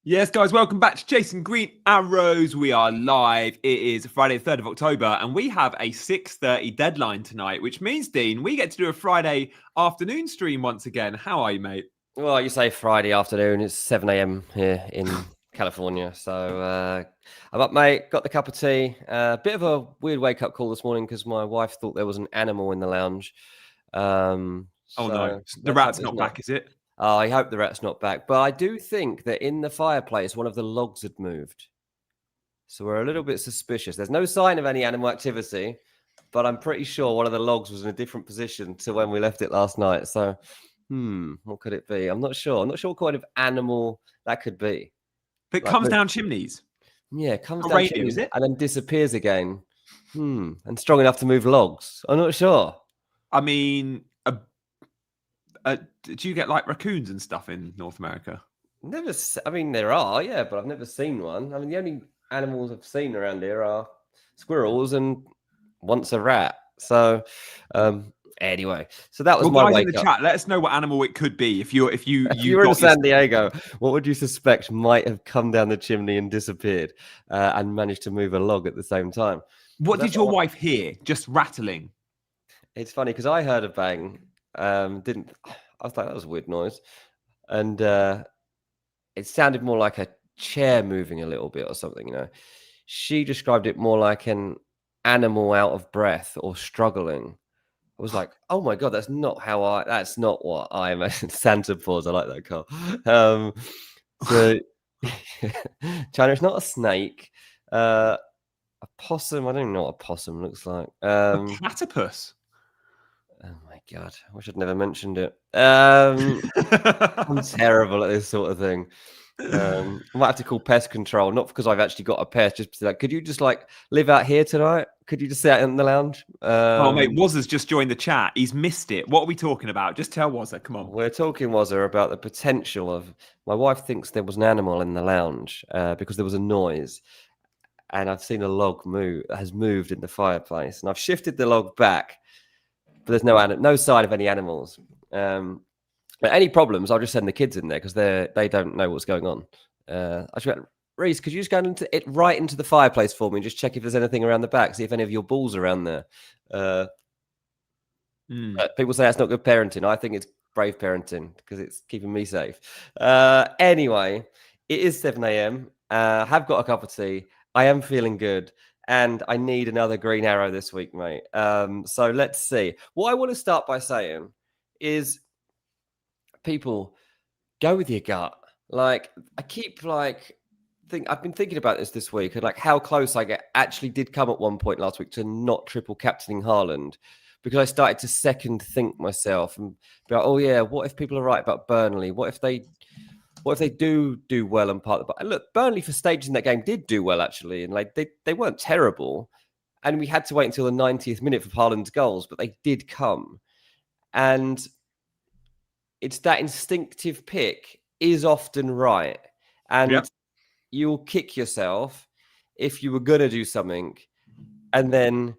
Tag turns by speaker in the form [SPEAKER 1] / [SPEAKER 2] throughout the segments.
[SPEAKER 1] Yes, guys, welcome back to Chasing Green Arrows. We are live. It is Friday, the 3rd of October, and we have a 6:30 deadline tonight, which means, Dean, we get to do a Friday afternoon stream once again. How are you, mate?
[SPEAKER 2] Well, you say Friday afternoon. It's 7 a.m. here in California. So I'm up, mate. Got the cup of tea. Bit of a weird wake-up call this morning because my wife thought there was an animal in the lounge.
[SPEAKER 1] Oh, no. The rat's not back, is it?
[SPEAKER 2] Oh, I hope the rat's not back. But I do think that in the fireplace, one of the logs had moved. So we're a little bit suspicious. There's no sign of any animal activity, but I'm pretty sure one of the logs was in a different position to when we left it last night. So, what could it be? I'm not sure. I'm not sure what kind of animal that could be.
[SPEAKER 1] That comes down chimneys.
[SPEAKER 2] Yeah, comes down chimneys and then disappears again. And strong enough to move logs. I'm not sure.
[SPEAKER 1] I mean, do you get like raccoons and stuff in North America?
[SPEAKER 2] I mean, there are, yeah, but I've never seen one. I mean, the only animals I've seen around here are squirrels and once a rat. So, anyway, so that was my wake
[SPEAKER 1] in the
[SPEAKER 2] up.
[SPEAKER 1] chat, let us know what animal it could be. If you
[SPEAKER 2] were in San Diego, what would you suspect might have come down the chimney and disappeared and managed to move a log at the same time?
[SPEAKER 1] What did your wife hear? Just rattling.
[SPEAKER 2] It's funny because I heard a bang. I was like, that was a weird noise, and it sounded more like a chair moving a little bit or something. You know, she described it more like an animal out of breath or struggling. I was like, oh my God, that's not what I imagine Santa Paws. I like that, Carl. So China, it's not a snake. A possum. I don't know what a possum looks like.
[SPEAKER 1] A platypus.
[SPEAKER 2] Oh my God, I wish I'd never mentioned it. I'm terrible at this sort of thing. I might have to call pest control, not because I've actually got a pest, just like, could you just like live out here tonight? Could you just sit out in the lounge?
[SPEAKER 1] Oh, mate, Wazza's just joined the chat. He's missed it. What are we talking about? Just tell Wazza. Come on.
[SPEAKER 2] We're talking, Wazza, about the potential of... My wife thinks there was an animal in the lounge because there was a noise. And I've seen a log has moved in the fireplace. And I've shifted the log back, but there's no sign of any animals. But any problems, I'll just send the kids in there because they don't know what's going on. Reese, could you just go right into the fireplace for me and just check if there's anything around the back, see if any of your balls are around there. People say that's not good parenting. I think it's brave parenting because it's keeping me safe. Anyway, it is 7 a.m. I have got a cup of tea. I am feeling good. And I need another green arrow this week, mate. So let's see. What I want to start by saying is, people, go with your gut. Like, I keep I've been thinking about this week and like how close I actually did come at one point last week to not triple captaining Haaland, because I started to second think myself and be like, oh yeah, what if people are right about Burnley? What if they do well and part of the... Look, Burnley for stages in that game did do well actually, and like they weren't terrible, and we had to wait until the 90th minute for Haaland's goals, but they did come. And it's that instinctive pick is often right, and you'll kick yourself if you were going to do something and then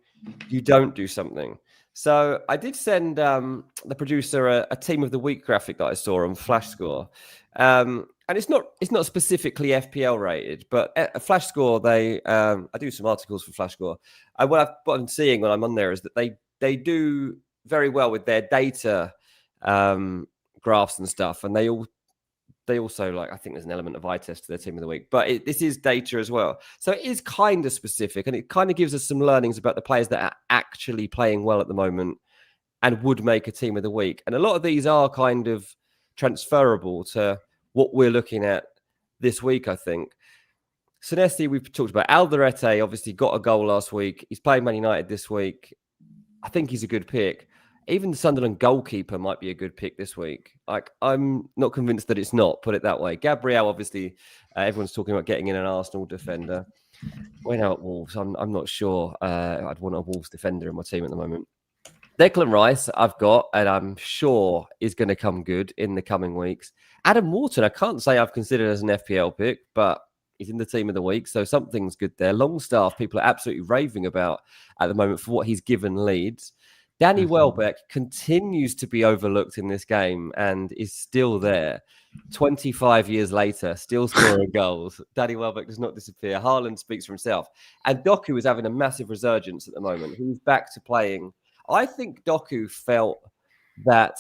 [SPEAKER 2] you don't do something. So I did send the producer a team of the week graphic that I saw on Flash Score. And it's not specifically FPL rated, but a Flash Score, I do some articles for Flash Score. And what I'm seeing when I'm on there is that they do very well with their data graphs and stuff. And they also, like, I think there's an element of eye test to their team of the week, but this is data as well. So it is kind of specific, and it kind of gives us some learnings about the players that are actually playing well at the moment and would make a team of the week. And a lot of these are kind of transferable to what we're looking at this week, I think. Senesi, we've talked about. Alderete obviously got a goal last week. He's playing Man United this week. I think he's a good pick. Even the Sunderland goalkeeper might be a good pick this week. Like, I'm not convinced that it's not, put it that way. Gabriel, obviously, everyone's talking about getting in an Arsenal defender. We're now at Wolves. I'm not sure I'd want a Wolves defender in my team at the moment. Declan Rice, I've got, and I'm sure is going to come good in the coming weeks. Adam Wharton, I can't say I've considered as an FPL pick, but he's in the team of the week, so something's good there. Longstaff, people are absolutely raving about at the moment for what he's given Leeds. Danny Welbeck continues to be overlooked in this game and is still there. 25 years later, still scoring goals. Danny Welbeck does not disappear. Haaland speaks for himself. And Doku is having a massive resurgence at the moment. He's back to playing. I think Doku felt that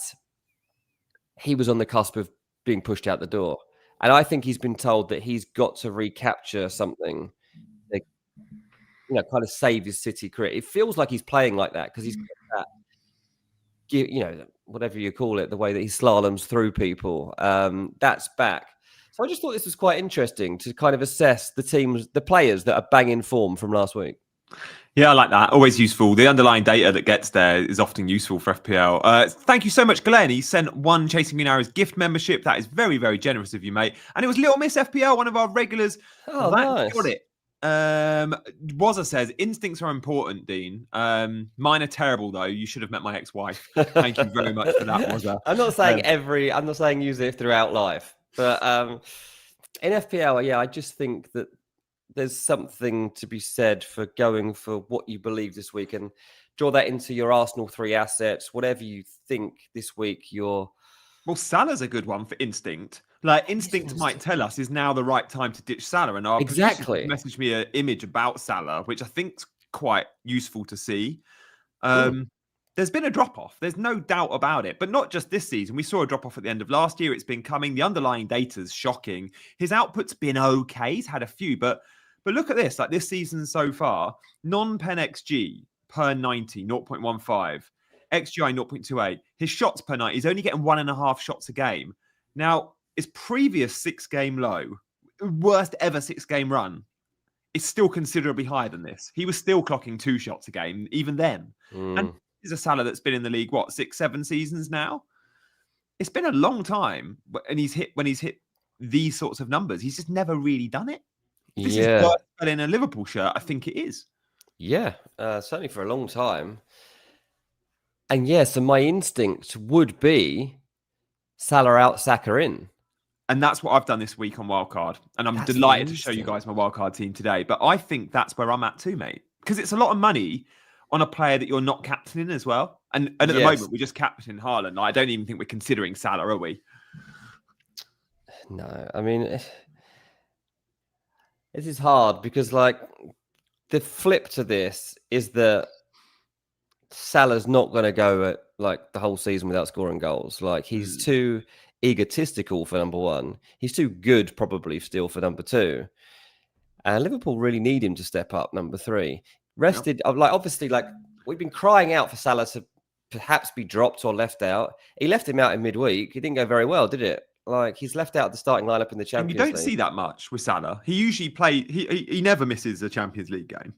[SPEAKER 2] he was on the cusp of being pushed out the door. And I think he's been told that he's got to recapture something that, kind of save his City career. It feels like he's playing like that because he's got that, whatever you call it, the way that he slaloms through people. That's back. So I just thought this was quite interesting to kind of assess the players that are banging form from last week.
[SPEAKER 1] Yeah, I like that. Always useful. The underlying data that gets there is often useful for FPL. Thank you so much, Glenn. He sent one Chasing Green Arrows gift membership. That is very, very generous of you, mate. And it was Little Miss FPL, one of our regulars.
[SPEAKER 2] Oh, nice.
[SPEAKER 1] Got it. Wazza says, instincts are important, Dean. Mine are terrible, though. You should have met my ex-wife. Thank you very much for that, Wazza.
[SPEAKER 2] I'm not saying use it throughout life. But in FPL, yeah, I just think that there's something to be said for going for what you believe this week and draw that into your Arsenal 3 assets, whatever you think this week you're...
[SPEAKER 1] Well, Salah's a good one for instinct. Like, instinct might tell us is now the right time to ditch Salah. And our
[SPEAKER 2] exactly
[SPEAKER 1] messaged me an image about Salah, which I think's quite useful to see. There's been a drop-off. There's no doubt about it. But not just this season. We saw a drop-off at the end of last year. It's been coming. The underlying data's shocking. His output's been okay. He's had a few, but look at this. Like, this season so far, non-pen XG per 90, 0.15. XGI 0.28. His shots per 90, he's only getting 1.5 shots a game. Now, his previous 6-game low, worst ever 6-game run, is still considerably higher than this. He was still clocking 2 shots a game, even then. And he's a Salah that's been in the league, 6-7 seasons now? It's been a long time. And when he's hit these sorts of numbers, he's just never really done it. This is worth in a Liverpool shirt. I think it is.
[SPEAKER 2] Yeah, certainly for a long time. And yeah, so my instinct would be Salah out, Saka in.
[SPEAKER 1] And that's what I've done this week on Wildcard. And I'm delighted to show you guys my Wildcard team today. But I think that's where I'm at too, mate. Because it's a lot of money on a player that you're not captaining as well. And at the moment, we're just captaining Haaland. I don't even think we're considering Salah, are we?
[SPEAKER 2] No, I mean... This is hard because, the flip to this is that Salah's not going to go at, the whole season without scoring goals. He's too egotistical for number one. He's too good, probably, still for number two. And Liverpool really need him to step up, number three. Rested, obviously, we've been crying out for Salah to perhaps be dropped or left out. He left him out in midweek. It didn't go very well, did it? He's left out the starting lineup in the Champions League.
[SPEAKER 1] You don't see that much with Salah. He usually he never misses a Champions League game.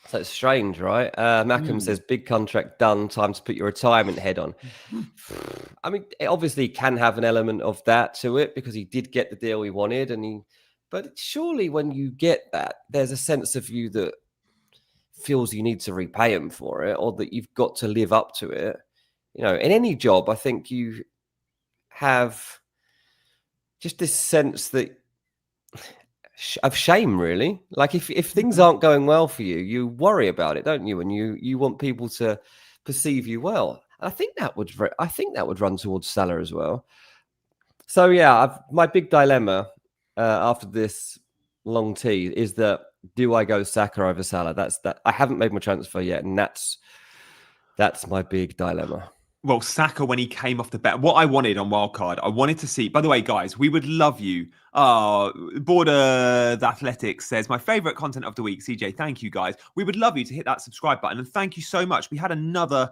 [SPEAKER 2] So it's strange, right? Mackham says, big contract done, time to put your retirement head on. I mean, it obviously can have an element of that to it because he did get the deal he wanted. But surely when you get that, there's a sense of you that feels you need to repay him for it or that you've got to live up to it. In any job, I think you have just this sense that of shame, really. If things aren't going well for you, you worry about it, don't you? And you want people to perceive you well. And I think that would run towards Salah as well. So yeah, my big dilemma after this long tee is that do I go Saka over Salah? That's that. I haven't made my transfer yet, and that's my big dilemma.
[SPEAKER 1] Well, Saka, when he came off the bench, what I wanted on Wildcard, I wanted to see, by the way, guys, we would love you. Border Athletics says, my favorite content of the week. CJ, thank you, guys. We would love you to hit that subscribe button. And thank you so much. We had another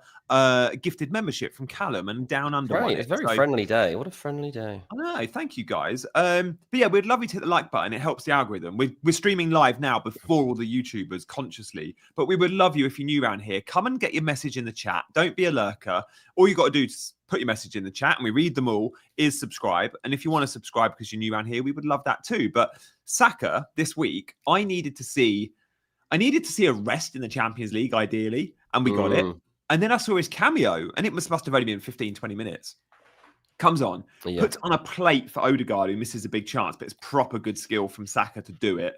[SPEAKER 1] gifted membership from Callum and Down Under.
[SPEAKER 2] Great. It's a very friendly day. What a friendly day.
[SPEAKER 1] I know. Thank you, guys. But yeah, we'd love you to hit the like button. It helps the algorithm. We're streaming live now before all the YouTubers consciously. But we would love you if you're new around here. Come and get your message in the chat. Don't be a lurker. All you got to do is put your message in the chat and we read them all, is subscribe. And if you want to subscribe because you're new around here, we would love that too. But Saka this week, I needed to see a rest in the Champions League, ideally, and we got it. And then I saw his cameo, and it must have only been 15, 20 minutes. Comes on, puts on a plate for Odegaard, who misses a big chance, but it's proper good skill from Saka to do it.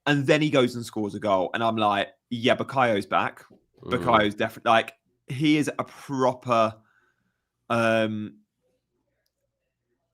[SPEAKER 1] And then he goes and scores a goal. And I'm like, yeah, Bakayo's back. Bakayo's definitely, he is a proper...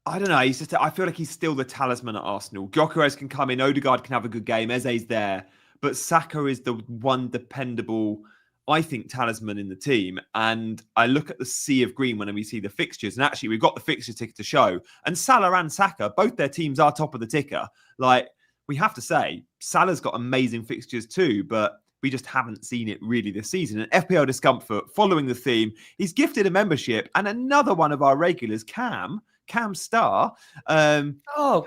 [SPEAKER 1] I I don't know. I feel like he's still the talisman at Arsenal. Gyokeres can come in. Odegaard can have a good game. Eze's there. But Saka is the one dependable, I think, talisman in the team. And I look at the sea of green when we see the fixtures. And actually, we've got the fixture ticker to show. And Salah and Saka, both their teams are top of the ticker. Like, we have to say, Salah's got amazing fixtures too. But we just haven't seen it really this season. And FPL Discomfort, following the theme, he's gifted a membership. And another one of our regulars, Cam Star, has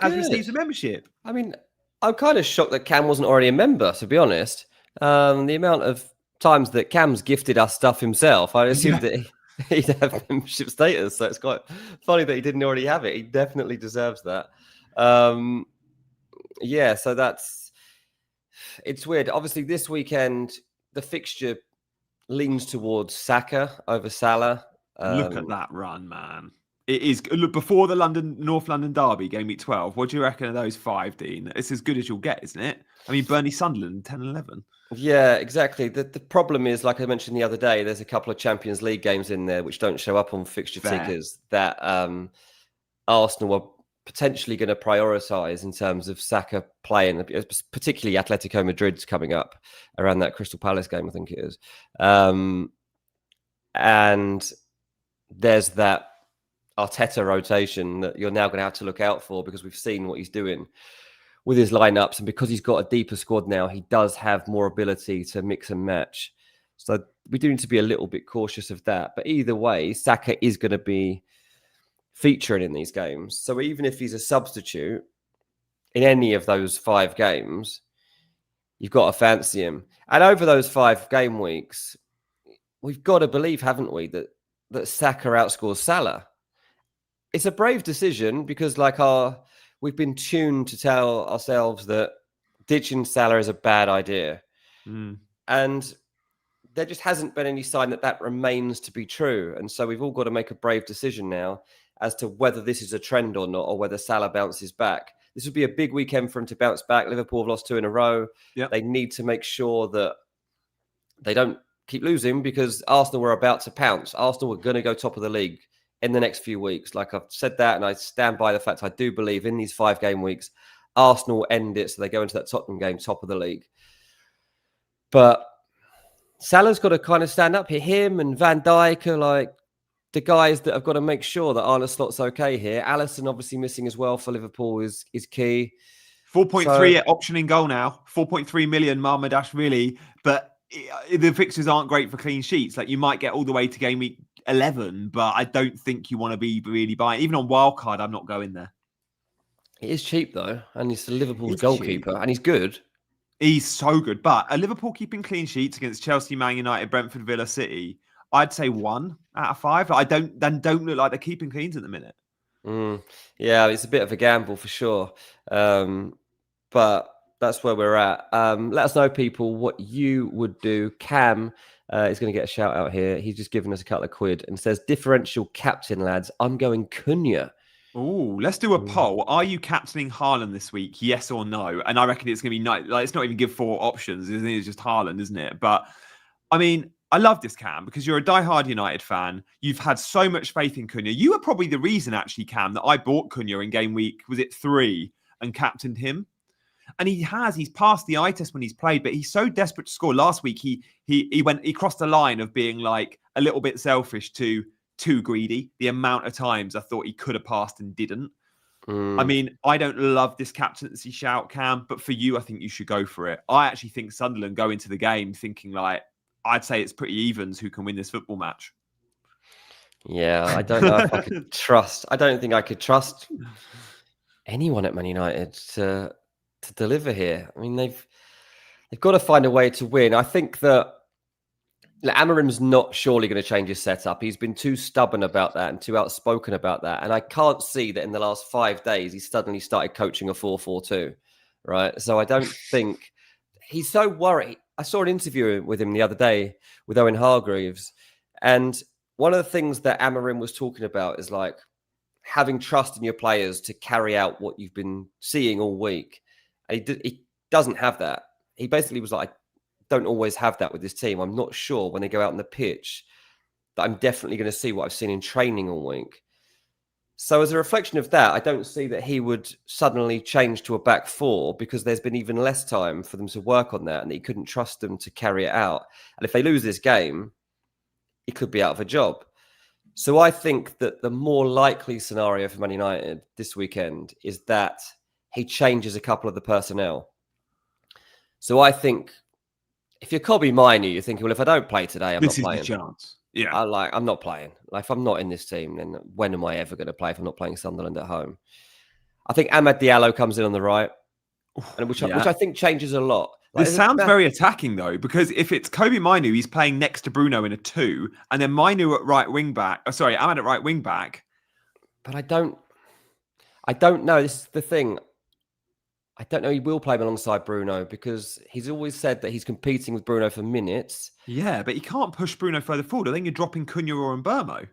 [SPEAKER 1] received a membership.
[SPEAKER 2] I mean, I'm kind of shocked that Cam wasn't already a member, to be honest. The amount of times that Cam's gifted us stuff himself, I assumed that he'd have membership status. So it's quite funny that he didn't already have it. He definitely deserves that. So it's weird. Obviously, this weekend, the fixture leans towards Saka over Salah.
[SPEAKER 1] Look at that run, man. It is. Look, before the North London derby, game week 12, what do you reckon of those 5, Dean? It's as good as you'll get, isn't it? I mean, Burnley Sunderland, 10-11.
[SPEAKER 2] Yeah, exactly. The problem is, like I mentioned the other day, there's a couple of Champions League games in there which don't show up on fixture tickers that Arsenal are potentially going to prioritise in terms of Saka playing, particularly Atletico Madrid's coming up around that Crystal Palace game, I think it is. And there's that Arteta rotation that you're now going to have to look out for, because we've seen what he's doing with his lineups, and because he's got a deeper squad now, he does have more ability to mix and match. So we do need to be a little bit cautious of that. But either way, Saka is going to be featuring in these games. So even if he's a substitute in any of those 5 games, you've got to fancy him. And over those 5 game weeks, we've got to believe, haven't we, that Saka outscores Salah. It's a brave decision because, we've been tuned to tell ourselves that ditching Salah is a bad idea. And there just hasn't been any sign that remains to be true. And so we've all got to make a brave decision now as to whether this is a trend or not, or whether Salah bounces back. This would be a big weekend for him to bounce back. Liverpool have lost 2 in a row. Yep. They need to make sure that they don't keep losing, because Arsenal were about to pounce. Arsenal were going to go top of the league in the next few weeks. Like, I've said that, and I stand by the fact I do believe in these 5 game weeks, Arsenal will end it so they go into that Tottenham game top of the league. But Salah's got to kind of stand up here. Him and Van Dijk are like the guys that have got to make sure that Arne Slot's okay here. Alisson obviously missing as well for Liverpool is key.
[SPEAKER 1] 4.3 option in goal now. 4.3 million Marmadashvili, but the fixtures aren't great for clean sheets. Like, you might get all the way to game week 11, but I don't think you want to be really buying. Even on Wildcard, I'm not going there.
[SPEAKER 2] He is cheap though, and he's the Liverpool's goalkeeper, and he's good.
[SPEAKER 1] He's so good. But a Liverpool keeping clean sheets against Chelsea, Man United, Brentford, Villa, City, I'd say 1 out of 5. I don't look like they're keeping cleans at the minute.
[SPEAKER 2] Yeah, it's a bit of a gamble for sure. But that's where we're at. Let us know, people, what you would do. Cam is going to get a shout out here. He's just given us a couple of quid and says, differential captain, lads. I'm going Cunha.
[SPEAKER 1] Oh, let's do a poll. Are you captaining Haaland this week? Yes or no? And I reckon it's going to be no. Like, it's not even give 4 options. It's just Haaland, isn't it? But I mean, I love this, Cam, because you're a diehard United fan. You've had so much faith in Cunha. You were probably the reason, actually, Cam, that I bought Cunha in game week, was it 3, and captained him. And he's passed the eye test when he's played, but he's so desperate to score. Last week, he crossed the line of being like a little bit selfish to too greedy. The amount of times I thought he could have passed and didn't. I mean, I don't love this captaincy shout, Cam, but for you, I think you should go for it. I actually think Sunderland go into the game thinking like, I'd say it's pretty evens who can win this football match.
[SPEAKER 2] Yeah, I don't know if I could trust. I don't think I could trust anyone at Man United to deliver here. I mean, they've got to find a way to win. I think that Amarim's not surely going to change his setup. He's been too stubborn about that and too outspoken about that. And I can't see that in the last 5 days, he's suddenly started coaching a 4-4-2, right? So I don't think he's so worried. I saw an interview with him the other day with Owen Hargreaves. And one of the things that Amarim was talking about is like having trust in your players to carry out what you've been seeing all week. And he doesn't have that. He basically was like, don't always have that with this team. I'm not sure when they go out on the pitch that I'm definitely going to see what I've seen in training all week. So as a reflection of that, I don't see that he would suddenly change to a back four because there's been even less time for them to work on that and he couldn't trust them to carry it out. And if they lose this game, he could be out of a job. So I think that the more likely scenario for Man United this weekend is that he changes a couple of the personnel. So I think if you're Kobe Mainoo, you're thinking, well, if I don't play today, I'm not playing.
[SPEAKER 1] This is the chance. Yeah.
[SPEAKER 2] I'm not playing. Like, if I'm not in this team, then when am I ever going to play if I'm not playing Sunderland at home? I think Amad Diallo comes in on the right, and which I think changes a lot.
[SPEAKER 1] Like, this sounds very attacking, though, because if it's Kobe Mainoo, he's playing next to Bruno in a 2, and then Mainoo at right wing back. Amad at right wing back.
[SPEAKER 2] But I don't know. This is the thing. I don't know he will play him alongside Bruno because he's always said that he's competing with Bruno for minutes.
[SPEAKER 1] Yeah, but he can't push Bruno further forward. I think you're dropping Cunha or Mbeumo.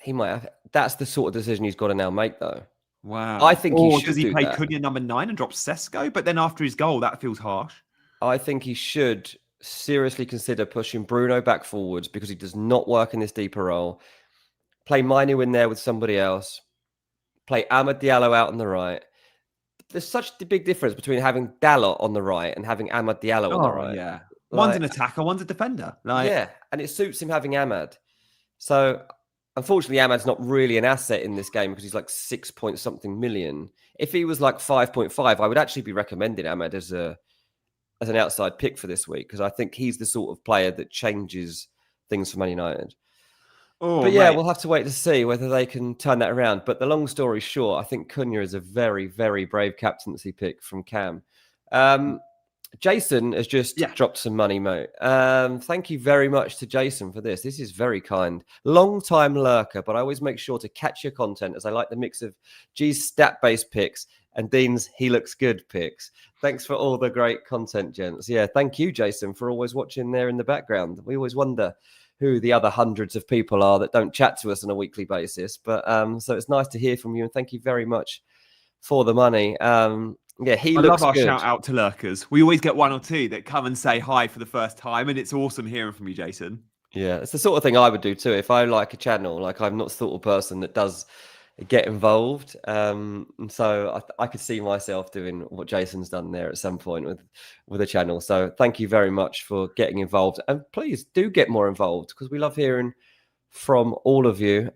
[SPEAKER 2] He might have. That's the sort of decision he's got to now make, though.
[SPEAKER 1] Wow.
[SPEAKER 2] I think he should.
[SPEAKER 1] Does he play Cunha number 9 and drop Sesko? But then after his goal, that feels harsh.
[SPEAKER 2] I think he should seriously consider pushing Bruno back forwards because he does not work in this deeper role. Play Mainoo in there with somebody else. Play Amad Diallo out on the right. There's such a big difference between having Dalot on the right and having Amad Diallo on the right.
[SPEAKER 1] Yeah. One's an attacker, one's a defender.
[SPEAKER 2] Yeah, and it suits him having Amad. So, unfortunately, Amad's not really an asset in this game because he's like 6 point something million. If he was like 5.5, I would actually be recommending Amad as an outside pick for this week because I think he's the sort of player that changes things for Man United. But yeah, we'll have to wait to see whether they can turn that around. But the long story short, I think Cunha is a very, very brave captaincy pick from Cam. Jason has just dropped some money, mate. Thank you very much to Jason for this. This is very kind. Long-time lurker, but I always make sure to catch your content as I like the mix of G's stat-based picks and Dean's he looks good picks. Thanks for all the great content, gents. Yeah, thank you, Jason, for always watching there in the background. We always wonder who the other hundreds of people are that don't chat to us on a weekly basis. But so it's nice to hear from you and thank you very much for the money. Yeah, I love our
[SPEAKER 1] shout out to lurkers. We always get one or two that come and say hi for the first time, and it's awesome hearing from you, Jason.
[SPEAKER 2] Yeah, it's the sort of thing I would do too. If I like a channel, like I'm not the sort of person that does get involved. And so I could see myself doing what Jason's done there at some point with the channel. So thank you very much for getting involved. And please do get more involved because we love hearing from all of you.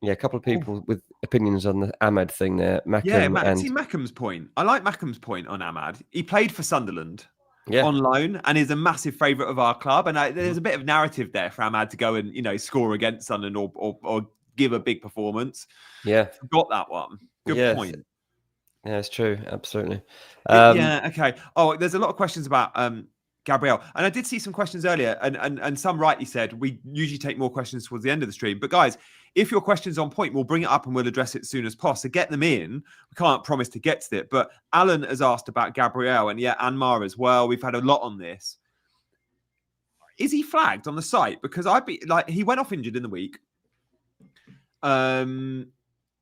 [SPEAKER 2] Yeah, a couple of people with opinions on the Amad thing there.
[SPEAKER 1] See Mackham's point. I like Mackham's point on Amad. He played for Sunderland on loan and is a massive favourite of our club. And there's a bit of narrative there for Amad to go and score against Sunderland or give a big performance.
[SPEAKER 2] Yeah.
[SPEAKER 1] Got that one. Good point.
[SPEAKER 2] Yeah, it's true. Absolutely.
[SPEAKER 1] Okay. Oh, there's a lot of questions about Gabriel. And I did see some questions earlier, and some rightly said we usually take more questions towards the end of the stream. But guys, if your question's on point, we'll bring it up and we'll address it as soon as possible. So get them in. We can't promise to get to it. But Alan has asked about Gabriel, and Anmar as well. We've had a lot on this. Is he flagged on the site? Because he went off injured in the week. And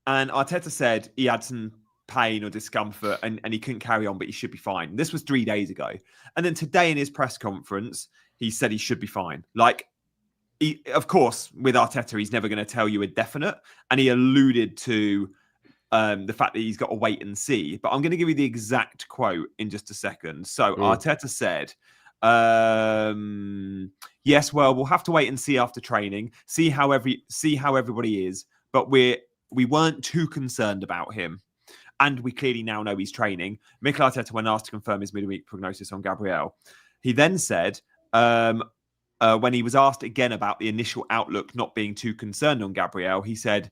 [SPEAKER 1] Arteta said he had some pain or discomfort and he couldn't carry on, but he should be fine. This was 3 days ago. And then today in his press conference, he said he should be fine. Of course, with Arteta, he's never going to tell you a definite. And he alluded to the fact that he's got to wait and see. But I'm going to give you the exact quote in just a second. So Arteta said, yes, well, we'll have to wait and see after training, see how everybody is. But we weren't too concerned about him. And we clearly now know he's training. Mikel Arteta, when asked to confirm his midweek prognosis on Gabriel, he then said, when he was asked again about the initial outlook not being too concerned on Gabriel, he said,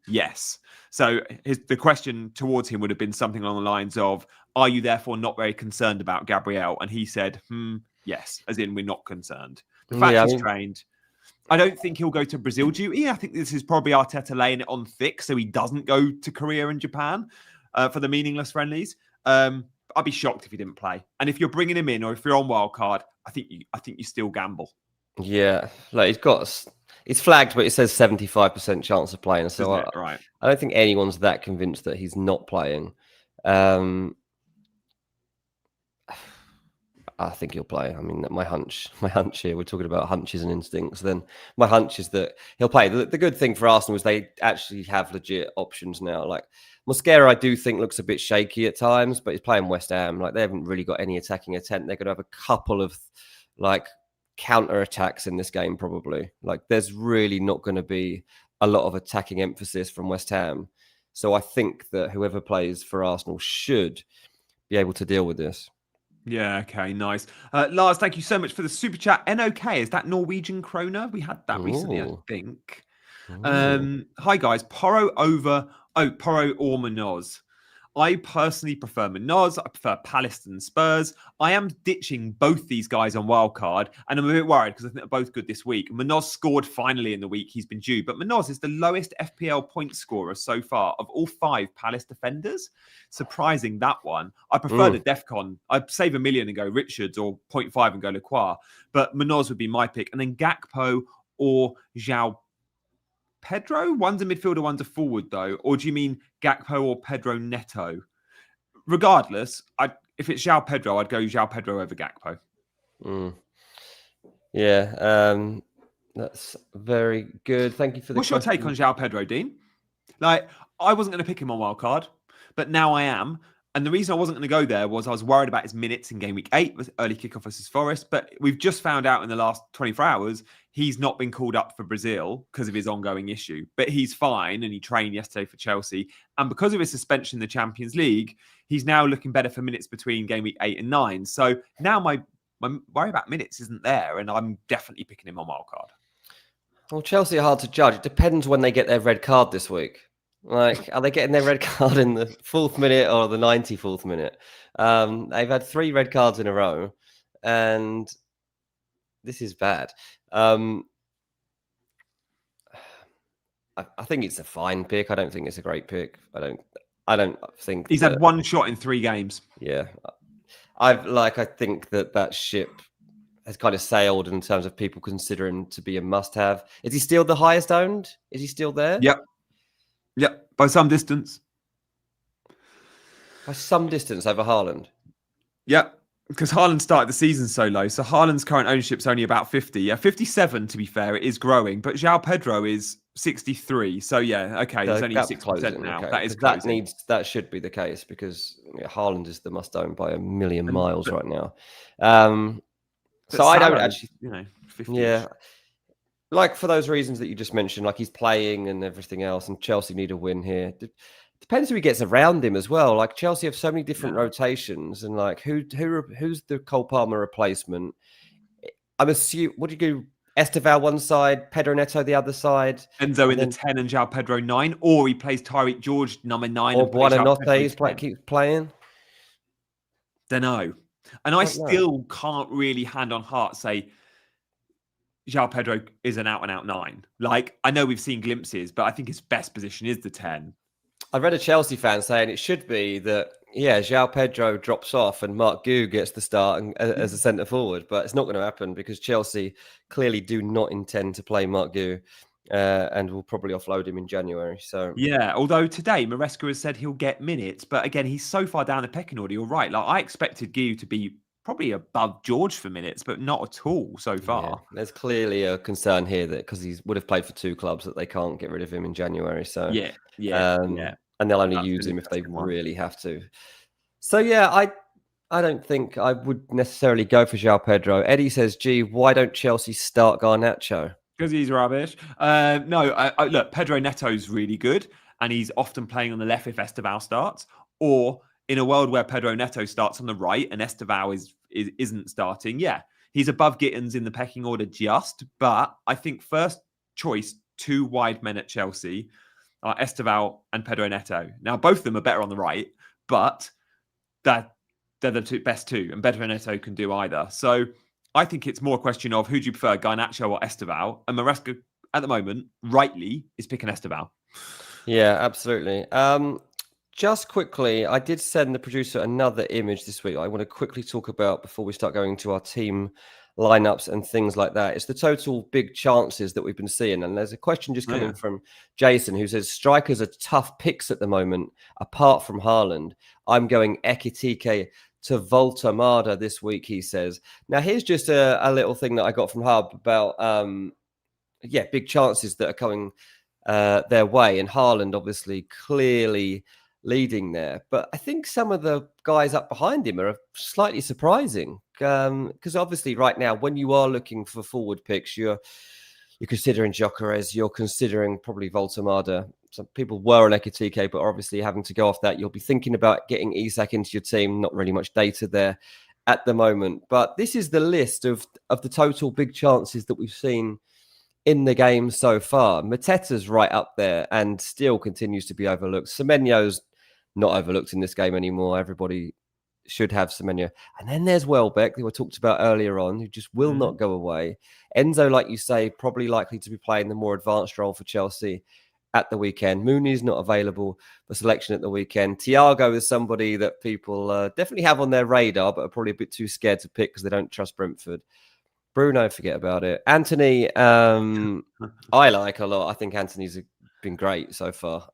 [SPEAKER 1] yes. So the question towards him would have been something along the lines of, are you therefore not very concerned about Gabriel? And he said, yes, as in we're not concerned. The fact he's trained. I don't think he'll go to Brazil duty. I think this is probably Arteta laying it on thick so he doesn't go to Korea and Japan for the meaningless friendlies. I'd be shocked if he didn't play. And if you're bringing him in or if you're on wildcard, I think you still gamble.
[SPEAKER 2] Yeah, it's flagged, but it says 75% chance of playing. So I don't think anyone's that convinced that he's not playing. I I think he'll play. I mean, my hunch here, we're talking about hunches and instincts. Then my hunch is that he'll play. The good thing for Arsenal is they actually have legit options now. Like Mosquera, I do think looks a bit shaky at times, but he's playing West Ham. Like they haven't really got any attacking intent. They're going to have a couple of like counter attacks in this game, probably. Like there's really not going to be a lot of attacking emphasis from West Ham. So I think that whoever plays for Arsenal should be able to deal with this.
[SPEAKER 1] Yeah, okay, nice. Lars, thank you so much for the super chat. NOK, is that Norwegian kroner? We had that recently, I think. Hi, guys. Porro or Munoz? I personally prefer Munoz. I prefer Palace than Spurs. I am ditching both these guys on wildcard, and I'm a bit worried because I think they're both good this week. Munoz scored finally in the week he's been due, but Munoz is the lowest FPL point scorer so far of all 5 Palace defenders. Surprising, that one. I prefer the DEFCON. I'd save $1 million and go Richards, or 0.5 and go Lacroix, but Munoz would be my pick. And then Gakpo or Joao Pedro? One's a midfielder, one's a forward, though. Or do you mean Gakpo or Pedro Neto? Regardless, if it's Joao Pedro, I'd go Joao Pedro over Gakpo.
[SPEAKER 2] Yeah, that's very good. Thank you for the
[SPEAKER 1] What's your take on Joao Pedro, Dean? Like, I wasn't going to pick him on wildcard, but now I am. And the reason I wasn't going to go there was I was worried about his minutes in game week 8 with early kickoff versus Forest. But we've just found out in the last 24 hours, he's not been called up for Brazil because of his ongoing issue. But he's fine, and he trained yesterday for Chelsea. And because of his suspension in the Champions League, he's now looking better for minutes between game week 8 and 9. So now my worry about minutes isn't there, and I'm definitely picking him on wildcard.
[SPEAKER 2] Well, Chelsea are hard to judge. It depends when they get their red card this week. Like, are they getting their red card in the 4th minute or the 94th minute? They've had 3 red cards in a row, and this is bad. I think it's a fine pick. I don't think it's a great pick. I don't think
[SPEAKER 1] he's had 1 shot in 3 games.
[SPEAKER 2] Yeah, I think that ship has kind of sailed in terms of people consider him to be a must-have. Is he still the highest owned? Is he still there?
[SPEAKER 1] Yep, by some distance.
[SPEAKER 2] By some distance over Haaland?
[SPEAKER 1] Yep, because Haaland started the season so low. So Haaland's current ownership's only about 50. Yeah, 57 to be fair. It is growing. But Joao Pedro is 63. So yeah, okay, it's only 6% now. Okay. That is closing.
[SPEAKER 2] That should be the case because Haaland is the must-own by a million miles right now. So I don't actually,
[SPEAKER 1] 50.
[SPEAKER 2] Yeah. Like for those reasons that you just mentioned, like he's playing and everything else, and Chelsea need a win here. Depends who he gets around him as well. Like Chelsea have so many different rotations, and like who's the Cole Palmer replacement? I'm assuming. What do you do? Esteval one side, Pedro Neto the other side,
[SPEAKER 1] Enzo in the 10 and Joao Pedro 9, or he plays Tyreek George number 9,
[SPEAKER 2] or Buonanotte keeps playing.
[SPEAKER 1] Don't know, and I still can't really hand on heart say Joao Pedro is an out-and-out 9. Like, I know we've seen glimpses, but I think his best position is the 10.
[SPEAKER 2] I read a Chelsea fan saying it should be that, Joao Pedro drops off and Mark Gu gets the start as a centre-forward, but it's not going to happen because Chelsea clearly do not intend to play Mark Gu and will probably offload him in January. So
[SPEAKER 1] yeah, although today Maresca has said he'll get minutes, but again, he's so far down the pecking order, you're right. Like, I expected Gu to be probably above George for minutes, but not at all so far.
[SPEAKER 2] Yeah, there's clearly a concern here that because he would have played for 2 clubs that they can't get rid of him in January. So and they'll only use him if they really have to. So I don't think I would necessarily go for Joao Pedro. Eddie says, "Gee, why don't Chelsea start Garnacho?"
[SPEAKER 1] Because he's rubbish. Look, Pedro Neto's really good, and he's often playing on the left if Esteval starts, or in a world where Pedro Neto starts on the right and Esteval isn't starting, he's above Gittins in the pecking order but I think first choice 2 wide men at Chelsea are Esteval and Pedro Neto. Now, both of them are better on the right, but they're the best 2, and Pedro Neto can do either. So I think it's more a question of who do you prefer, Garnacho or Esteval? And Maresca, at the moment, rightly, is picking Esteval.
[SPEAKER 2] Yeah, absolutely. Just quickly, I did send the producer another image this week I want to quickly talk about before we start going to our team lineups and things like that. It's the total big chances that we've been seeing. And there's a question just coming from Jason who says, strikers are tough picks at the moment, apart from Haaland. I'm going Ekitike to Woltemade this week, he says. Now, here's just a little thing that I got from Hub about, big chances that are coming their way. And Haaland, obviously, clearly leading there. But I think some of the guys up behind him are slightly surprising. Because obviously right now, when you are looking for forward picks, you're considering Gyokeres, you're considering probably Woltemade. Some people were on Ekitike, but obviously having to go off that, you'll be thinking about getting Isak into your team. Not really much data there at the moment. But this is the list of the total big chances that we've seen in the game so far. Mateta's right up there and still continues to be overlooked. Semenyo's not overlooked in this game anymore. Everybody should have Semenyo. And then there's Welbeck, who I talked about earlier on, who just will not go away. Enzo, like you say, probably likely to be playing the more advanced role for Chelsea at the weekend. Mooney's not available for selection at the weekend. Thiago is somebody that people definitely have on their radar, but are probably a bit too scared to pick because they don't trust Brentford. Bruno, forget about it. Anthony, I like a lot. I think Anthony's been great so far.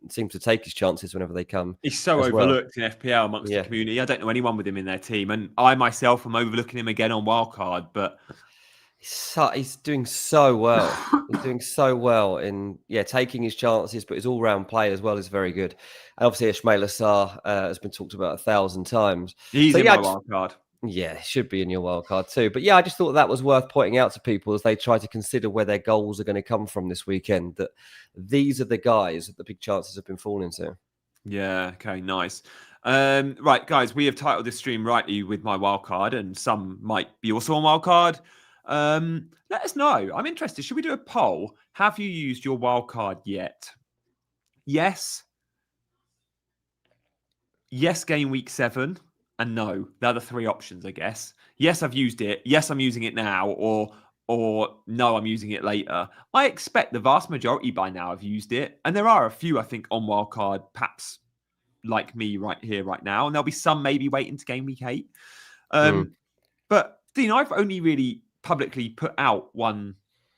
[SPEAKER 2] Seems to take his chances whenever they come.
[SPEAKER 1] He's so overlooked in FPL amongst the community. I don't know anyone with him in their team. And I myself am overlooking him again on Wildcard, but
[SPEAKER 2] he's doing so well. He's doing so well in taking his chances, but his all-round play as well is very good. And obviously Ismaila Sarr has been talked about 1,000 times.
[SPEAKER 1] He's in my Wildcard.
[SPEAKER 2] Yeah, it should be in your wildcard too. But I just thought that was worth pointing out to people as they try to consider where their goals are going to come from this weekend, that these are the guys that the big chances have been falling to.
[SPEAKER 1] Yeah, okay, nice. Right, guys, we have titled this stream rightly with my wildcard, and some might be also on wildcard. Let us know. I'm interested. Should we do a poll? Have you used your wildcard yet? Yes, game week 7. And no, they're the 3 options, I guess. Yes, I've used it. Yes, I'm using it now. Or no, I'm using it later. I expect the vast majority by now have used it. And there are a few, I think, on Wildcard, perhaps like me right here, right now. And there'll be some maybe waiting to game week 8. But, Dean, I've only really publicly put out one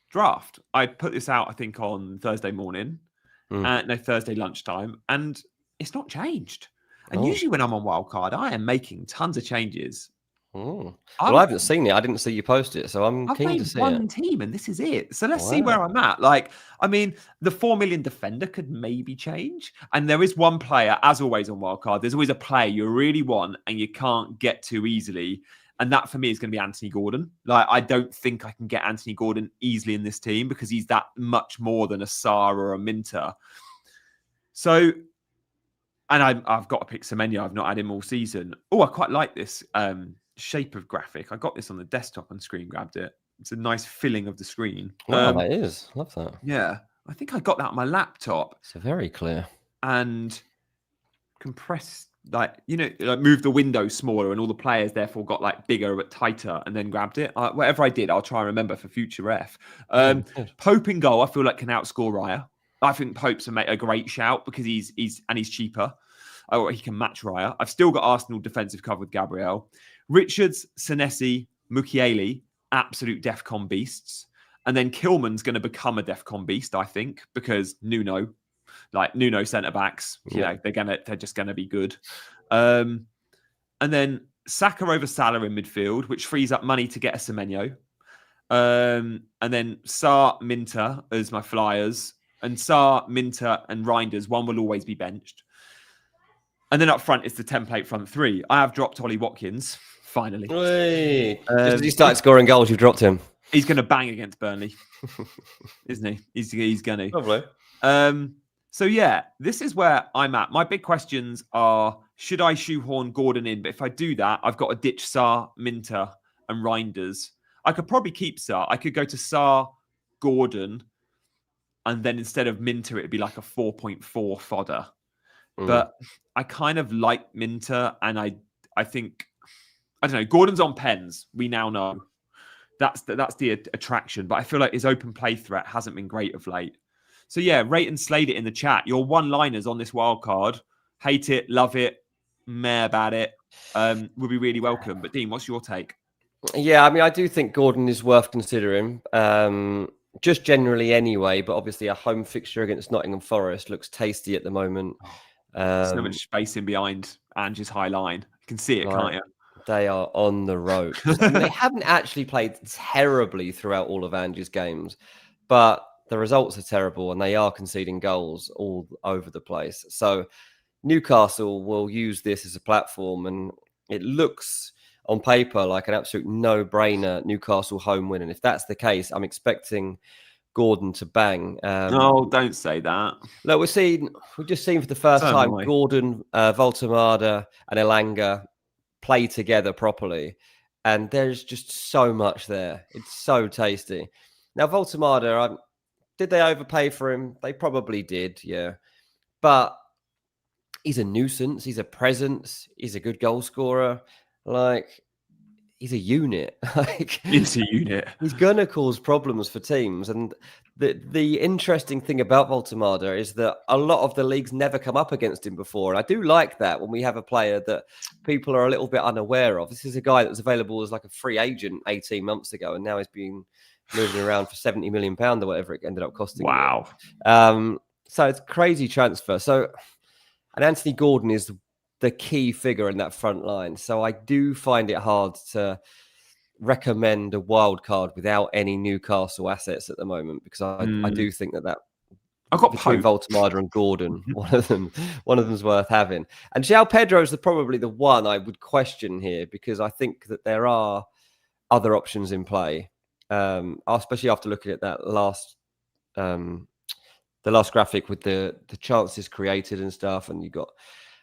[SPEAKER 1] draft. I put this out, I think, on Thursday morning. Thursday lunchtime. And it's not changed. And usually when I'm on Wildcard, I am making tons of changes.
[SPEAKER 2] Well, I haven't seen it. I didn't see you post it, so I'm keen to see it.
[SPEAKER 1] I've made one team, and this is it. So let's see where I'm at. Like, I mean, the 4 million defender could maybe change. And there is one player, as always on Wildcard, there's always a player you really want and you can't get to easily. And that, for me, is going to be Anthony Gordon. Like, I don't think I can get Anthony Gordon easily in this team because he's that much more than a Sarr or a Minter. So... And I've got to pick Semenyo. I've not had him all season. Oh, I quite like this shape of graphic. I got this on the desktop and screen grabbed it. It's a nice filling of the screen.
[SPEAKER 2] That is. Love that.
[SPEAKER 1] Yeah. I think I got that on my laptop.
[SPEAKER 2] It's very clear.
[SPEAKER 1] And compressed, move the window smaller and all the players therefore got like bigger but tighter and then grabbed it. Whatever I did, I'll try and remember for future ref. Pope in goal, I feel like can outscore Raya. I think Pope's a great shout because he's cheaper. Oh, he can match Raya. I've still got Arsenal defensive cover with Gabriel. Richards, Senesi, Mukiele, absolute DEFCON beasts. And then Kilman's going to become a DEFCON beast, I think, because Nuno centre-backs, they're just going to be good. And then Saka over Salah in midfield, which frees up money to get a Semenyo. And then Sarr, Minter as my flyers. And Sarr, Minter, and Reinders, one will always be benched. And then up front is the template front 3. I have dropped Ollie Watkins, finally.
[SPEAKER 2] Just as he started scoring goals, you've dropped him.
[SPEAKER 1] He's going to bang against Burnley, isn't he? He's going to.
[SPEAKER 2] Lovely.
[SPEAKER 1] So, this is where I'm at. My big questions are, should I shoehorn Gordon in? But if I do that, I've got to ditch Sarr, Minter, and Reinders. I could probably keep Sarr. I could go to Sarr, Gordon, and then instead of Minter, it'd be like a 4.4 fodder. But I kind of like Minter, and I think, I don't know, Gordon's on pens. We now know. That's the attraction. But I feel like his open play threat hasn't been great of late. So rate and slate it in the chat. Your one-liners on this wild card. Hate it, love it, meh about it. Would be really welcome. But Dean, what's your take?
[SPEAKER 2] Yeah, I mean, I do think Gordon is worth considering. Just generally anyway, but obviously a home fixture against Nottingham Forest looks tasty at the moment.
[SPEAKER 1] So much space in behind Ange's high line. can see it, can't you?
[SPEAKER 2] They are on the ropes. I mean, they haven't actually played terribly throughout all of Ange's games, but the results are terrible and they are conceding goals all over the place. So Newcastle will use this as a platform, and it looks on paper like an absolute no-brainer Newcastle home win. And if that's the case, I'm expecting Gordon to bang.
[SPEAKER 1] No, don't say that.
[SPEAKER 2] Look, we've just seen for the first
[SPEAKER 1] So
[SPEAKER 2] time
[SPEAKER 1] am I.
[SPEAKER 2] Gordon, Woltemade, and Elanga play together properly, and there's just so much there. It's so tasty. Now, Woltemade, did they overpay for him? They probably did, yeah. But he's a nuisance. He's a presence. He's a good goal scorer. Like, he's a unit. Like,
[SPEAKER 1] It's a unit.
[SPEAKER 2] He's going to cause problems for teams. And the interesting thing about Woltemade is that a lot of the leagues never come up against him before. And I do like that when we have a player that people are a little bit unaware of. This is a guy that was available as like a free agent 18 months ago, and now he's been moving around for £70 million or whatever it ended up costing.
[SPEAKER 1] Wow.
[SPEAKER 2] So it's a crazy transfer. And Anthony Gordon is the key figure in that front line. So I do find it hard to recommend a wild card without any Newcastle assets at the moment, because I do think that
[SPEAKER 1] I've got
[SPEAKER 2] between Woltemade and Gordon, one of them's worth having. And Joao Pedro is probably the one I would question here, because I think that there are other options in play, especially after looking at that the last graphic with the chances created and stuff. And you've got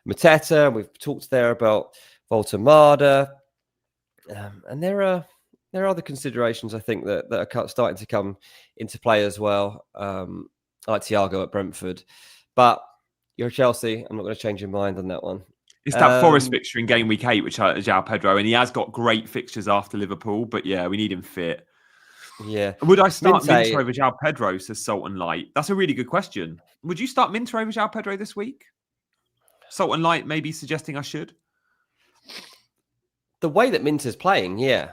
[SPEAKER 2] Mateta, and we've talked there about Woltemade. And there are other considerations, I think, that are starting to come into play as well, like Thiago at Brentford. But you're Chelsea. I'm not going to change your mind on that one.
[SPEAKER 1] It's that Forest fixture in game week 8, which is Joao Pedro, and he has got great fixtures after Liverpool. But yeah, we need him fit.
[SPEAKER 2] Yeah.
[SPEAKER 1] Would I start Minter over Joao Pedro, says Salt and Light? That's a really good question. Would you start Minter over Joao Pedro this week? Salt and Light maybe suggesting I should.
[SPEAKER 2] The way that Minter's playing, yeah.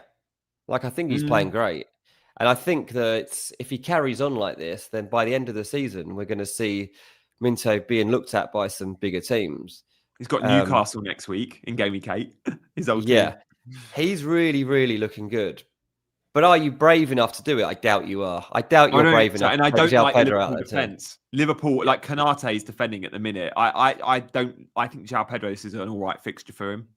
[SPEAKER 2] Like, I think he's playing great. And I think that if he carries on like this, then by the end of the season, we're going to see Minter being looked at by some bigger teams.
[SPEAKER 1] He's got Newcastle next week in game week 8. His old
[SPEAKER 2] team. He's really, really looking good. But are you brave enough to do it? I doubt you are. I doubt you're brave enough.
[SPEAKER 1] And I don't like Liverpool defence. Liverpool, like Canate is defending at the minute. I think Joao Pedro, this is an all right fixture for him.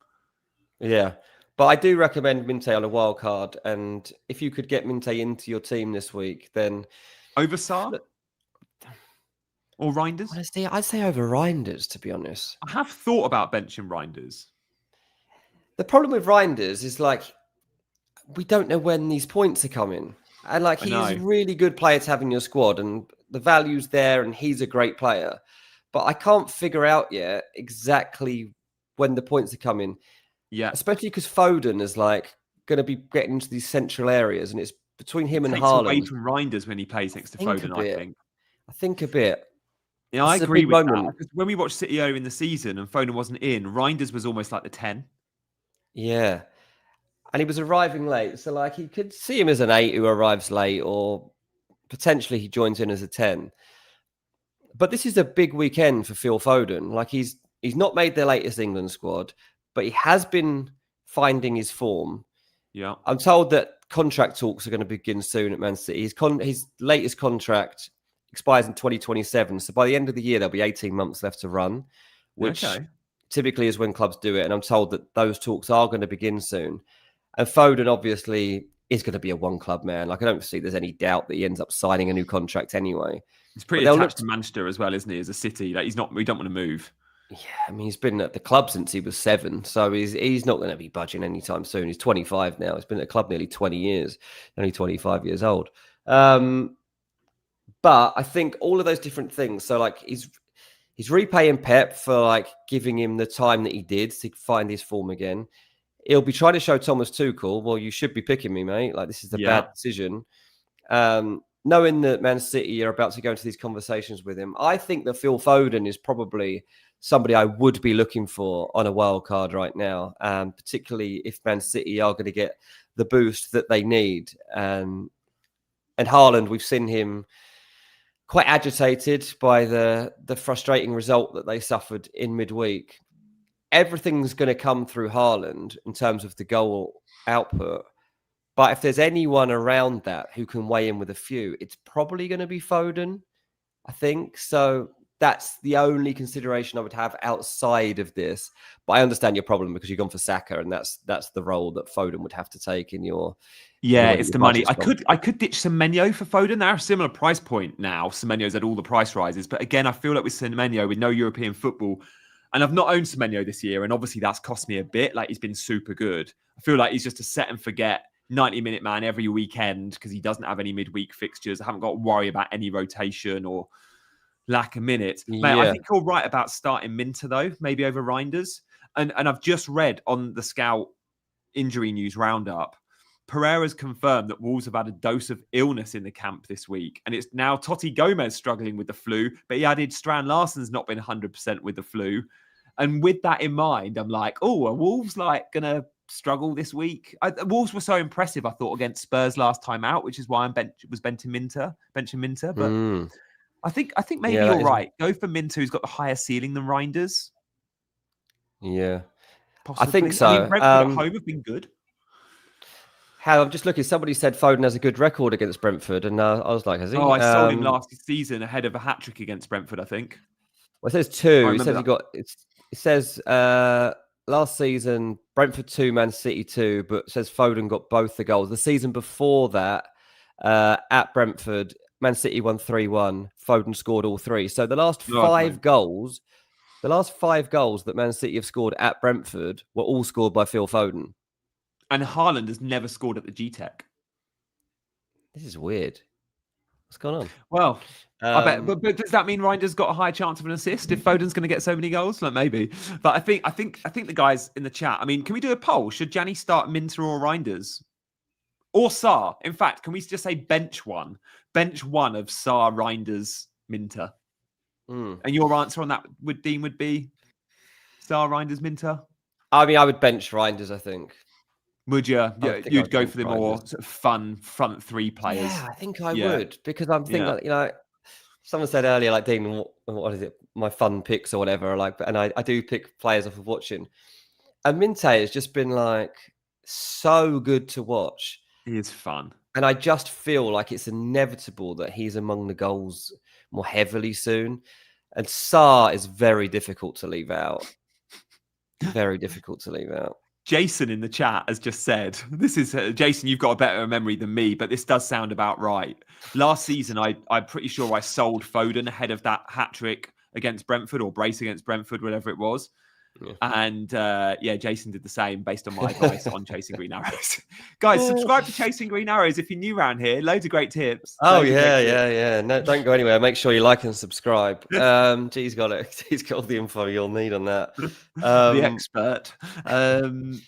[SPEAKER 2] Yeah. But I do recommend Minte on a wild card. And if you could get Minte into your team this week, then...
[SPEAKER 1] Over Salah? Or Reinders?
[SPEAKER 2] Honestly, I'd say over Reinders, to be honest.
[SPEAKER 1] I have thought about benching Reinders.
[SPEAKER 2] The problem with Reinders is, like, we don't know when these points are coming. And, like, he's a really good player to have in your squad. And the value's there, and he's a great player. But I can't figure out yet exactly when the points are coming.
[SPEAKER 1] Yeah.
[SPEAKER 2] Especially because Foden is, like, going to be getting into these central areas. And it's between him and
[SPEAKER 1] Haaland.
[SPEAKER 2] Haaland.
[SPEAKER 1] Away from Reinders when he plays next to Foden, I think.
[SPEAKER 2] I think a bit.
[SPEAKER 1] Yeah, I agree with that. Because when we watched City earlier in the season and Foden wasn't in, Reinders was almost like the 10.
[SPEAKER 2] Yeah. And he was arriving late. So, like, you could see him as an 8 who arrives late, or potentially he joins in as a 10. But this is a big weekend for Phil Foden. Like, he's not made the latest England squad, but he has been finding his form.
[SPEAKER 1] Yeah.
[SPEAKER 2] I'm told that contract talks are going to begin soon at Man City. His latest contract expires in 2027. So by the end of the year, there'll be 18 months left to run, which typically is when clubs do it. And I'm told that those talks are going to begin soon. And Foden obviously is going to be a one-club man. Like, I don't see there's any doubt that he ends up signing a new contract anyway.
[SPEAKER 1] He's pretty attached to Manchester as well, isn't he? As a City, like, we don't want to move.
[SPEAKER 2] Yeah, I mean, he's been at the club since he was 7, so he's not going to be budging anytime soon. He's 25 now. He's been at the club nearly 20 years, only 25 years old. But I think all of those different things. So, like, he's repaying Pep for, like, giving him the time that he did to find his form again. He'll be trying to show Thomas Tuchel, well, you should be picking me, mate. Like, this is a bad decision. Knowing that Man City are about to go into these conversations with him, I think that Phil Foden is probably somebody I would be looking for on a wild card right now, particularly if Man City are going to get the boost that they need. And Haaland, we've seen him quite agitated by the frustrating result that they suffered in midweek. everything's going to come through Haaland in terms of the goal output. But if there's anyone around that who can weigh in with a few, it's probably going to be Foden, I think. So that's the only consideration I would have outside of this. But I understand your problem because you've gone for Saka, and that's the role that Foden would have to take in your.
[SPEAKER 1] Yeah, it's the money. I could ditch Semenyo for Foden. They're a similar price point now. Semenyo's had all the price rises, but again, I feel like with Semenyo, with no European football, and I've not owned Semenyo this year, and obviously that's cost me a bit. Like, he's been super good. I feel like he's just a set and forget 90-minute man every weekend because he doesn't have any midweek fixtures. I haven't got to worry about any rotation or lack of minutes. Mate, I think you're right about starting Minter though, maybe over Reinders. And I've just read on the Scout injury news roundup, Pereira's confirmed that Wolves have had a dose of illness in the camp this week. And it's now Totti Gomez struggling with the flu, but he added Strand Larsen's not been 100% with the flu. And with that in mind, I'm like, oh, are Wolves like going to struggle this week? Wolves were so impressive, I thought, against Spurs last time out, which is why I'm benching Minter. But I think maybe you're right. Go for Minter, who's got the higher ceiling than Reinders.
[SPEAKER 2] Yeah.
[SPEAKER 1] Possibly.
[SPEAKER 2] I think so.
[SPEAKER 1] I mean, Brentford at home have been good.
[SPEAKER 2] How I'm just looking. Somebody said Foden has a good record against Brentford, and I was like, has he?
[SPEAKER 1] Oh, I sold him last season ahead of a hat trick against Brentford, I think.
[SPEAKER 2] Well, it says 2. It says it says last season Brentford 2, Man City 2, but it says Foden got both the goals. The season before that, at Brentford, Man City won 3-1. Foden scored all 3. So the last 5 goals. The last 5 goals that Man City have scored at Brentford were all scored by Phil Foden.
[SPEAKER 1] And Haaland has never scored at the G-Tech.
[SPEAKER 2] This is weird. What's going on?
[SPEAKER 1] Well, I bet. But does that mean Reinders got a higher chance of an assist if Foden's going to get so many goals? Like, maybe. But I think the guys in the chat. I mean, can we do a poll? Should Gianni start Minter or Reinders? Or Sarr? In fact, can we just say bench one? Bench one of Sarr, Reinders, Minter. And your answer on that would be Sarr, Reinders, Minter?
[SPEAKER 2] I mean, I would bench Reinders, I think.
[SPEAKER 1] Would you? Yeah, you'd go for the more sort of fun front 3 players.
[SPEAKER 2] Yeah, I think I would, because I'm thinking, like, someone said earlier, like, Dean, what is it? My fun picks or whatever. Like, and I do pick players off of watching. And Minte has just been like so good to watch.
[SPEAKER 1] He is fun.
[SPEAKER 2] And I just feel like it's inevitable that he's among the goals more heavily soon. And Sarr is very difficult to leave out. Very difficult to leave out.
[SPEAKER 1] Jason in the chat has just said, this is, Jason, you've got a better memory than me, but this does sound about right. Last season, I'm pretty sure I sold Foden ahead of that hat-trick against Brentford or brace against Brentford, whatever it was. Yeah. And Jason did the same based on my advice on Chasing Green Arrows. Guys, subscribe to Chasing Green Arrows if you're new around here. Loads of great tips.
[SPEAKER 2] Oh, yeah. No, don't go anywhere. Make sure you like and subscribe. G's got it. He's got all the info you'll need on that.
[SPEAKER 1] The expert.
[SPEAKER 2] Reinders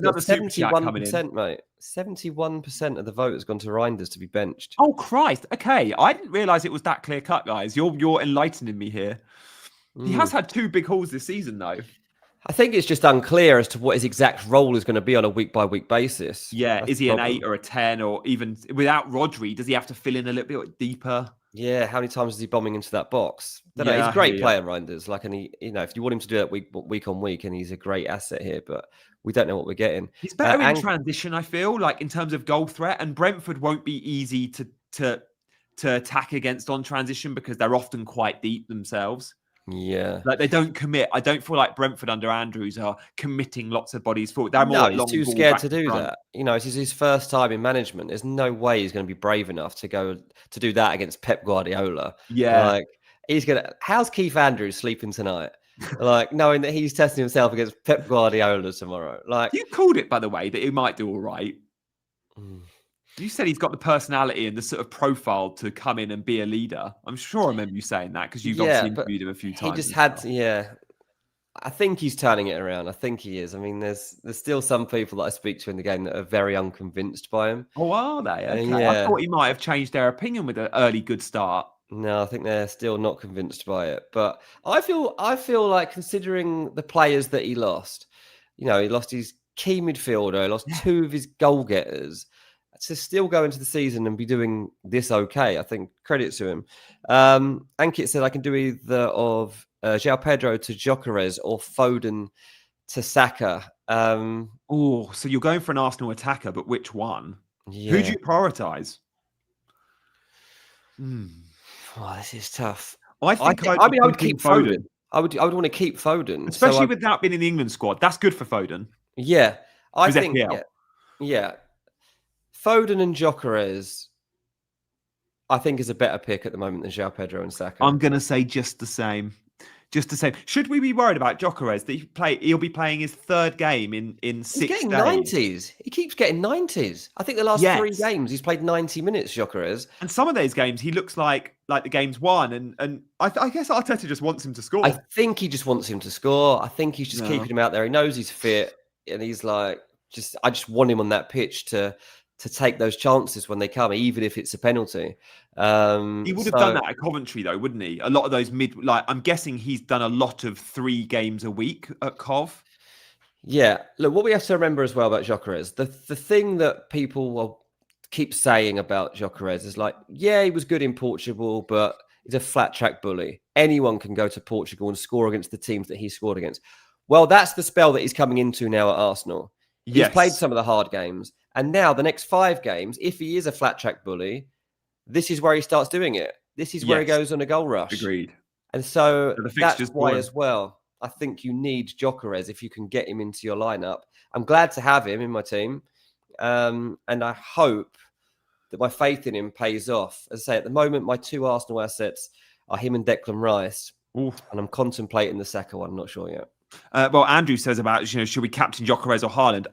[SPEAKER 2] got 71%, mate. 71% of the vote has gone to Reinders to be benched.
[SPEAKER 1] Oh, Christ. Okay. I didn't realise it was that clear cut, guys. You're enlightening me here. He has had 2 big hauls this season, though.
[SPEAKER 2] I think it's just unclear as to what his exact role is going to be on a week-by-week basis.
[SPEAKER 1] Yeah, that's is he an 8 or a 10, or even without Rodri, does he have to fill in a little bit deeper?
[SPEAKER 2] Yeah, how many times is he bombing into that box? He's a great player, Reinders. Like, and he, if you want him to do that week on week, and he's a great asset here, but we don't know what we're getting.
[SPEAKER 1] He's better in transition, I feel, like in terms of goal threat, and Brentford won't be easy to attack against on transition because they're often quite deep themselves.
[SPEAKER 2] Yeah,
[SPEAKER 1] like they don't commit. I don't feel like Brentford under Andrews are committing lots of bodies forward. They're more
[SPEAKER 2] he's too scared to do that. It's his first time in management. There's no way he's going to be brave enough to go to do that against Pep Guardiola.
[SPEAKER 1] Yeah,
[SPEAKER 2] like he's gonna. How's Keith Andrews sleeping tonight? Like knowing that he's testing himself against Pep Guardiola tomorrow. Like
[SPEAKER 1] you called it, by the way, that he might do all right. You said he's got the personality and the sort of profile to come in and be a leader. I'm sure I remember you saying that because you've obviously interviewed him a few times.
[SPEAKER 2] He just had, I think he's turning it around. I think he is. I mean, there's still some people that I speak to in the game that are very unconvinced by him.
[SPEAKER 1] Oh, are they? Okay. I thought he might have changed their opinion with an early good start.
[SPEAKER 2] No, I think they're still not convinced by it. But I feel like considering the players that he lost, he lost his key midfielder, lost 2 of his goal getters. To still go into the season and be doing this okay, I think credit to him. Ankit said I can do either of Joao Pedro to Gyokeres or Foden to Saka.
[SPEAKER 1] Oh, so you're going for an Arsenal attacker, but which one?
[SPEAKER 2] Yeah.
[SPEAKER 1] Who do you prioritise?
[SPEAKER 2] Oh, this is tough.
[SPEAKER 1] I think
[SPEAKER 2] I would keep Foden. I would want to keep Foden,
[SPEAKER 1] especially without being in the England squad. That's good for Foden.
[SPEAKER 2] Yeah, I think.
[SPEAKER 1] FPL.
[SPEAKER 2] Yeah. Foden and Gyokeres, I think, is a better pick at the moment than Joao Pedro and Saka.
[SPEAKER 1] I'm going to say just the same. Just the same. Should we be worried about Gyokeres that he'll be playing his third game in 6 days?
[SPEAKER 2] He's getting 90s. He keeps getting 90s. I think the last 3 games he's played 90 minutes, Gyokeres.
[SPEAKER 1] And some of those games he looks like the game's won. And I guess Arteta just wants him to score.
[SPEAKER 2] I think he just wants him to score. I think he's just keeping him out there. He knows he's fit, and he's like, I just want him on that pitch to take those chances when they come, even if it's a penalty.
[SPEAKER 1] He would have done that at Coventry, though, wouldn't he? A lot of those I'm guessing he's done a lot of 3 games a week at Cov.
[SPEAKER 2] Yeah. Look, what we have to remember as well about Gyokeres, the thing that people will keep saying about Gyokeres is like, yeah, he was good in Portugal, but he's a flat track bully. Anyone can go to Portugal and score against the teams that he scored against. Well, that's the spell that he's coming into now at Arsenal. He's played some of the hard games. And now the next 5 games, if he is a flat track bully, this is where he starts doing it. This is where he goes on a goal rush.
[SPEAKER 1] Agreed.
[SPEAKER 2] And so that's why as well, I think you need Gyokeres if you can get him into your lineup. I'm glad to have him in my team. And I hope that my faith in him pays off. As I say, at the moment, my 2 Arsenal assets are him and Declan Rice.
[SPEAKER 1] Oof.
[SPEAKER 2] And I'm contemplating the Saka one. I'm not sure yet.
[SPEAKER 1] Well, Andrew says about, should we captain Gyokeres or Haaland?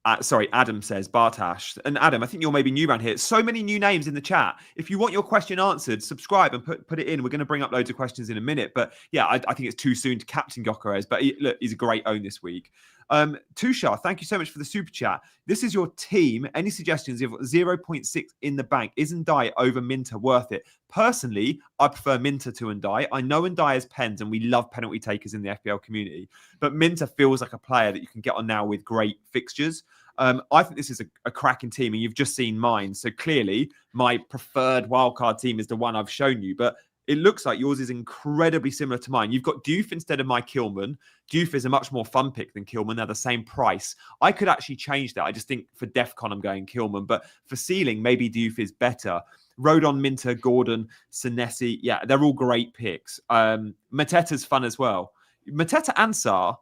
[SPEAKER 1] Adam says Bartash. And Adam, I think you're maybe new around here. So many new names in the chat. If you want your question answered, subscribe and put it in. We're going to bring up loads of questions in a minute. But yeah, I think it's too soon to captain Gyokeres. But he's a great own this week. Tushar, thank you so much for the super chat. This is your team. Any suggestions? You've got 0.6 in the bank. Is Ndiaye over Minter worth it? Personally, I prefer Minter to Ndiaye. I know Ndiaye has pens and we love penalty takers in the FPL community, but Minter feels like a player that you can get on now with great fixtures. I think this is a cracking team, and you've just seen mine. So clearly, my preferred wildcard team is the one I've shown you, but it looks like yours is incredibly similar to mine. You've got Diouf instead of my Kilman. Diouf is a much more fun pick than Kilman. They're the same price. I could actually change that. I just think for DEFCON, I'm going Kilman. But for ceiling, maybe Diouf is better. Rodon, Minter, Gordon, Senesi. Yeah, they're all great picks. Mateta's fun as well. Mateta and Sarr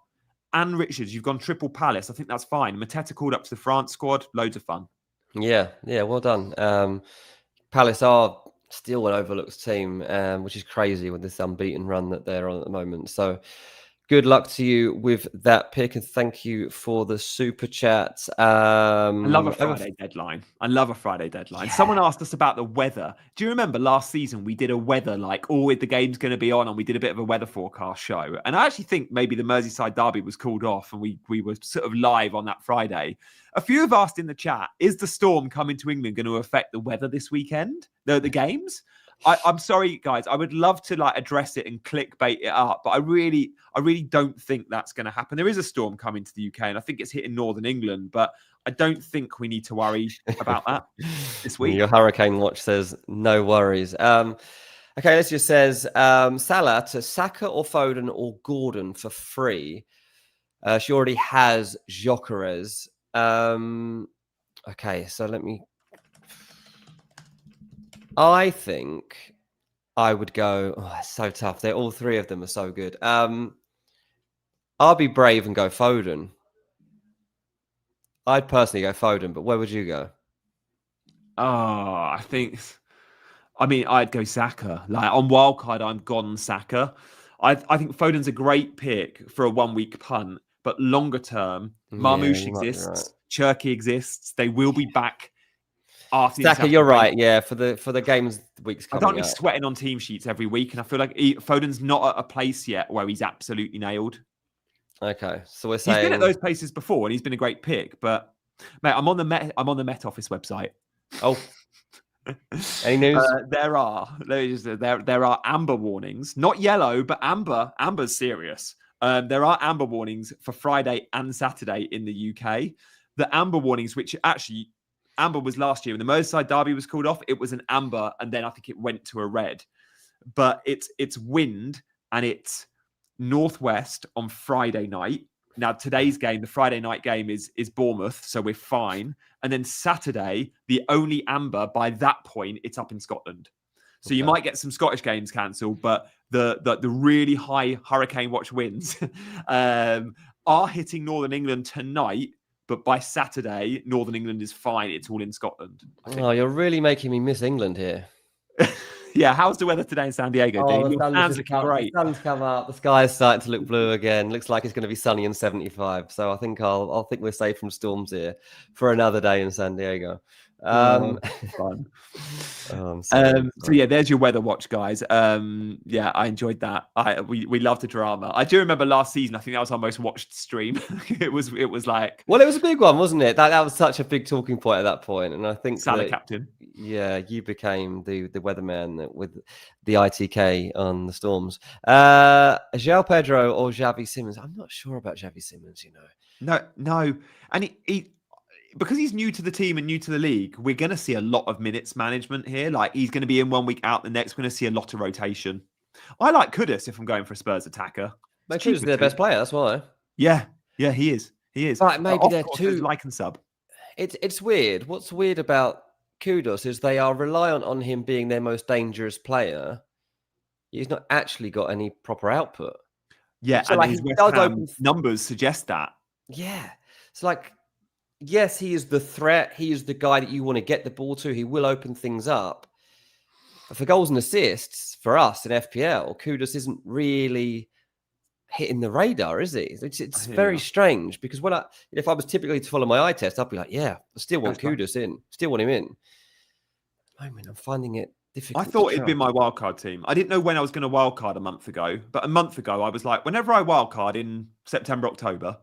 [SPEAKER 1] and Richards, you've gone triple Palace. I think that's fine. Mateta called up to the France squad. Loads of fun.
[SPEAKER 2] Yeah, well done. Palace are still an overlooked team, which is crazy with this unbeaten run that they're on at the moment. So good luck to you with that pick, and thank you for the super chat.
[SPEAKER 1] I love a Friday deadline. Yeah. Someone asked us about the weather. Do you remember last season we did a weather the game's going to be on, and we did a bit of a weather forecast show. And I actually think maybe the Merseyside derby was called off, and we were sort of live on that Friday. A few have asked in the chat, is the storm coming to England going to affect the weather this weekend? The games? I'm sorry, guys. I would love to address it and clickbait it up, but I really don't think that's going to happen. There is a storm coming to the UK, and I think it's hitting northern England, but I don't think we need to worry about that this week.
[SPEAKER 2] Your Hurricane Watch says no worries. Okay, this just says Salah to Saka or Foden or Gordon for free. She already has Gyokeres. Okay, so let me. I think I would go. Oh, it's so tough. All 3 of them are so good. I'll be brave and go Foden. I'd personally go Foden, but where would you go?
[SPEAKER 1] Oh, I'd go Saka. On wildcard, I'm gone Saka. I think Foden's a great pick for a 1 week punt, but longer term, Marmoush exists, right. Cherky exists. They will be back after
[SPEAKER 2] Saka. You're right. Yeah, for the games weeks coming.
[SPEAKER 1] I don't be sweating on team sheets every week, and I feel like Foden's not at a place yet where he's absolutely nailed.
[SPEAKER 2] Okay, so we're saying
[SPEAKER 1] he's been at those places before, and he's been a great pick. But mate, I'm on the Met Office website.
[SPEAKER 2] Oh, any news?
[SPEAKER 1] There are amber warnings, not yellow, but amber. Amber's serious. There are amber warnings for Friday and Saturday in the UK. The amber warnings, which actually amber was last year when the Merseyside derby was called off. It was an amber, and then I think it went to a red. But it's wind and it's Northwest on Friday night. Now, today's game, the Friday night game is Bournemouth, so we're fine. And then Saturday, the only amber, by that point, it's up in Scotland. So you might get some Scottish games cancelled, but the really high hurricane watch winds are hitting Northern England tonight. But by Saturday, Northern England is fine. It's all in Scotland.
[SPEAKER 2] Oh, you're really making me miss England here.
[SPEAKER 1] Yeah, how's the weather today in San Diego, Dean?
[SPEAKER 2] The
[SPEAKER 1] Your hands looking great.
[SPEAKER 2] The sun's come up. The sky's starting to look blue again. Looks like it's going to be sunny and 75. So I think we're safe from storms here for another day in San Diego.
[SPEAKER 1] Fun. So yeah, there's your weather watch, guys. Yeah, I enjoyed that. We love the drama. I do remember last season. I think that was our most watched stream. it was like,
[SPEAKER 2] well, it was a big one, wasn't it? That was such a big talking point at that point, and I think
[SPEAKER 1] Salah captain.
[SPEAKER 2] Yeah, you became the weatherman with the ITK on the storms. Joao Pedro or Xavi Simons? I'm not sure about Xavi Simons.
[SPEAKER 1] No, and he because he's new to the team and new to the league, we're going to see a lot of minutes management here. Like, he's going to be in 1 week, out the next. We're going to see a lot of rotation. I like Kudus if I'm going for a Spurs attacker.
[SPEAKER 2] Kudus is their best player, that's why.
[SPEAKER 1] Yeah, he is.
[SPEAKER 2] But maybe they're too...
[SPEAKER 1] like and sub.
[SPEAKER 2] It's weird. What's weird about Kudus is they are reliant on him being their most dangerous player. He's not actually got any proper output.
[SPEAKER 1] Yeah,
[SPEAKER 2] so
[SPEAKER 1] and his West Ham numbers suggest that.
[SPEAKER 2] Yeah. It's like... Yes, he is the threat. He is the guy that you want to get the ball to. He will open things up. But for goals and assists, for us in FPL, Kudus isn't really hitting the radar, is he? It's very strange because if I was typically to follow my eye test, I'd be like, yeah, I still want Kudus in. Still want him in. At the moment, I'm finding it difficult.
[SPEAKER 1] I thought it'd be my wildcard team. I didn't know when I was going to wildcard a month ago. But a month ago, I was like, whenever I wildcard in September, October,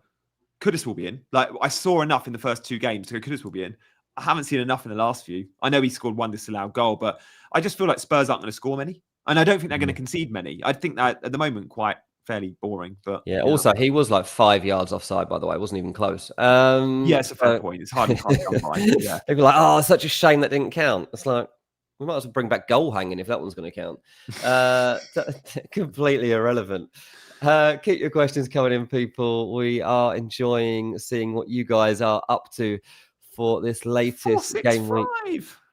[SPEAKER 1] Kudus will be in. Like, I saw enough in the first 2 games to go, Kudus will be in. I haven't seen enough in the last few. I know he scored 1 disallowed goal, but I just feel like Spurs aren't going to score many. And I don't think they're going to concede many. I think that at the moment, quite fairly boring. But
[SPEAKER 2] yeah, also, he was like 5 yards offside, by the way. It wasn't even close.
[SPEAKER 1] Yeah, it's a fair point. It's hardly come by. Yeah.
[SPEAKER 2] They'd be like, oh, it's such a shame that didn't count. It's like, we might as well bring back goal hanging if that one's going to count. Completely irrelevant. Keep your questions coming in, people. We are enjoying seeing what you guys are up to for this latest game week.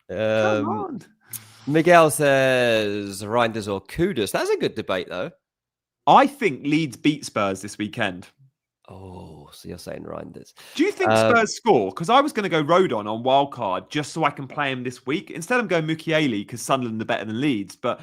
[SPEAKER 1] Come on.
[SPEAKER 2] Miguel says Reinders or Kudus. That's a good debate, though.
[SPEAKER 1] I think Leeds beat Spurs this weekend.
[SPEAKER 2] Oh, so you're saying Reinders.
[SPEAKER 1] Do you think Spurs score? Because I was going to go Rodon on wildcard just so I can play him this week. Instead, I'm going Mukiele because Sunderland are better than Leeds. But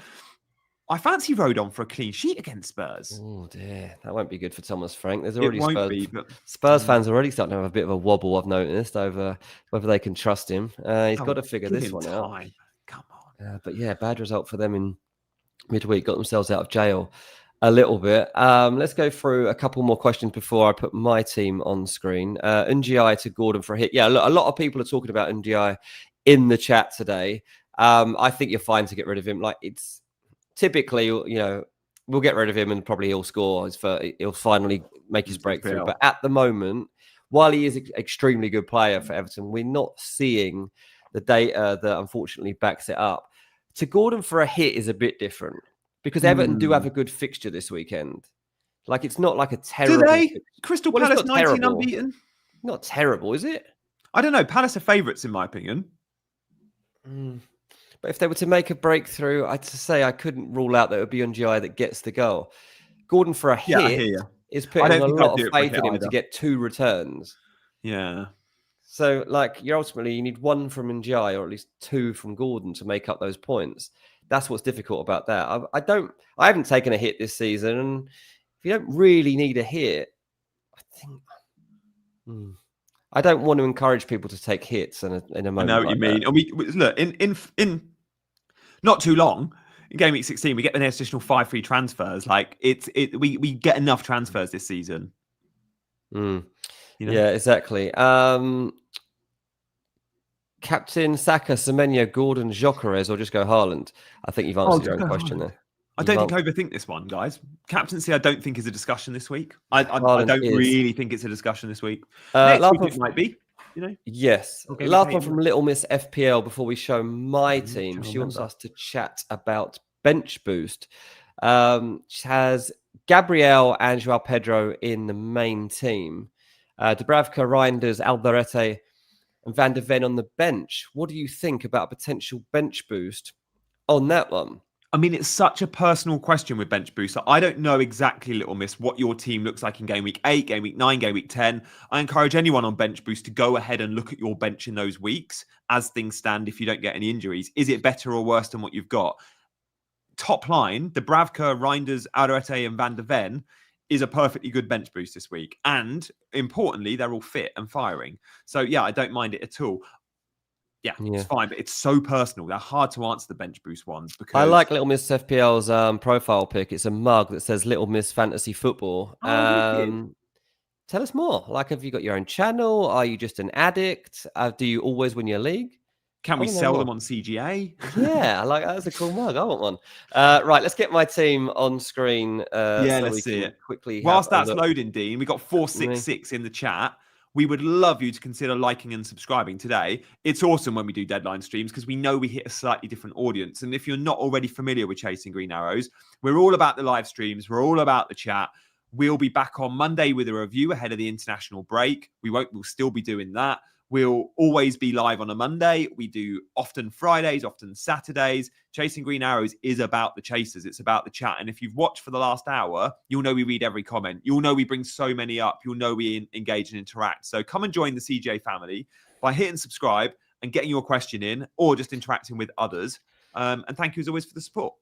[SPEAKER 1] I fancy Rodon for a clean sheet against Spurs.
[SPEAKER 2] Oh, dear. That won't be good for Thomas Frank. There's already Spurs fans are already starting to have a bit of a wobble, I've noticed, over whether they can trust him. He's got to figure this one out.
[SPEAKER 1] Come on.
[SPEAKER 2] But yeah, bad result for them in midweek. Got themselves out of jail a little bit. Let's go through a couple more questions before I put my team on screen. Ndiaye to Gordon for a hit. Yeah, a lot of people are talking about Ndiaye in the chat today. I think you're fine to get rid of him. Like, it's typically, we'll get rid of him and probably he'll score. He'll finally make his breakthrough. But at the moment, while he is an extremely good player for Everton, we're not seeing the data that unfortunately backs it up. To Gordon for a hit is a bit different because Everton do have a good fixture this weekend. Like, it's not like a terrible...
[SPEAKER 1] Do they? Crystal Palace 19 unbeaten?
[SPEAKER 2] Not terrible, is it?
[SPEAKER 1] I don't know. Palace are favourites in my opinion.
[SPEAKER 2] But if they were to make a breakthrough, I'd say I couldn't rule out that it would be Ndiaye that gets the goal. Gordon for a hit is putting a lot of faith in him to get 2 returns.
[SPEAKER 1] Yeah.
[SPEAKER 2] So, like, you need 1 from Ndiaye or at least 2 from Gordon to make up those points. That's what's difficult about that. I haven't taken a hit this season, and if you don't really need a hit, I think I don't want to encourage people to take hits in a moment.
[SPEAKER 1] I know what you mean. And we look in not too long. In game week 16, we get an additional 5 free transfers. Like, we get enough transfers this season.
[SPEAKER 2] Yeah, exactly. Captain Saka, Semenyo, Gordon, Gyokeres, or just go Haaland? I think you've answered your own question there.
[SPEAKER 1] I don't think overthink this one, guys. Captaincy, I don't think is a discussion this week. I don't really think it's a discussion this week. Next week it might be.
[SPEAKER 2] Yes. Last one from Little Miss FPL before we show my team. She wants us to chat about bench boost. She has Gabriel and Joao Pedro in the main team. Dubravka, Reinders, Alderete, and Van der Ven on the bench. What do you think about a potential bench boost on that one?
[SPEAKER 1] I mean, it's such a personal question with bench boost. I don't know exactly, Little Miss, what your team looks like in game week 8, game week 9, game week 10. I encourage anyone on bench boost to go ahead and look at your bench in those weeks as things stand if you don't get any injuries. Is it better or worse than what you've got? Top line, Dubravka, Reinders, Alderete, and Van der Ven is a perfectly good bench boost this week. And importantly, they're all fit and firing. So, yeah, I don't mind it at all. Yeah, it's fine, but it's so personal. They're hard to answer the bench boost ones because
[SPEAKER 2] I like Little Miss FPL's profile pic. It's a mug that says Little Miss Fantasy Football. Tell us more. Like, have you got your own channel? Are you just an addict? Do you always win your league?
[SPEAKER 1] Can we sell them on CGA?
[SPEAKER 2] Yeah, that's a cool mug. I want one. Right, let's get my team on screen.
[SPEAKER 1] Let's see it
[SPEAKER 2] quickly.
[SPEAKER 1] Whilst that's loading, Dean, we got 466 in the chat. We would love you to consider liking and subscribing today. It's awesome when we do deadline streams because we know we hit a slightly different audience. And if you're not already familiar with Chasing Green Arrows, we're all about the live streams. We're all about the chat. We'll be back on Monday with a review ahead of the international break. We'll still be doing that. We'll always be live on a Monday. We do often Fridays, often Saturdays. Chasing Green Arrows is about the chasers. It's about the chat. And if you've watched for the last hour, you'll know we read every comment. You'll know we bring so many up. You'll know we engage and interact. So come and join the CJ family by hitting subscribe and getting your question in or just interacting with others. And thank you as always for the support.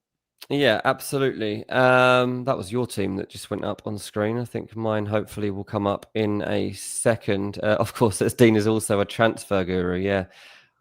[SPEAKER 2] Yeah, absolutely. That was your team that just went up on screen. I think mine hopefully will come up in a second. Of course, Dean is also a transfer guru. Yeah.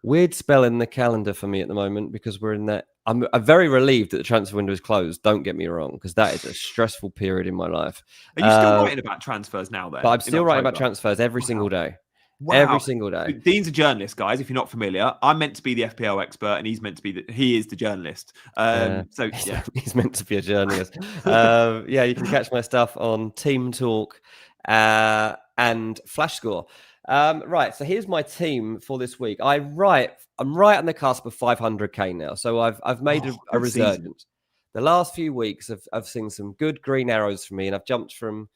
[SPEAKER 2] Weird spell in the calendar for me at the moment because we're in that. I'm very relieved that the transfer window is closed. Don't get me wrong, because that is a stressful period in my life.
[SPEAKER 1] Are you still writing about transfers now then?
[SPEAKER 2] But I'm still writing about transfers every single day. Wow. Every single day.
[SPEAKER 1] Dean's a journalist, guys. If you're not familiar, I'm meant to be the FPL expert, and he's meant to be he is the journalist.
[SPEAKER 2] He's meant to be a journalist. You can catch my stuff on Team Talk and Flash Score. Right, so here's my team for this week. I'm right on the cusp of 500k now, so I've made a resurgence. The last few weeks, I've seen some good green arrows for me, and I've jumped from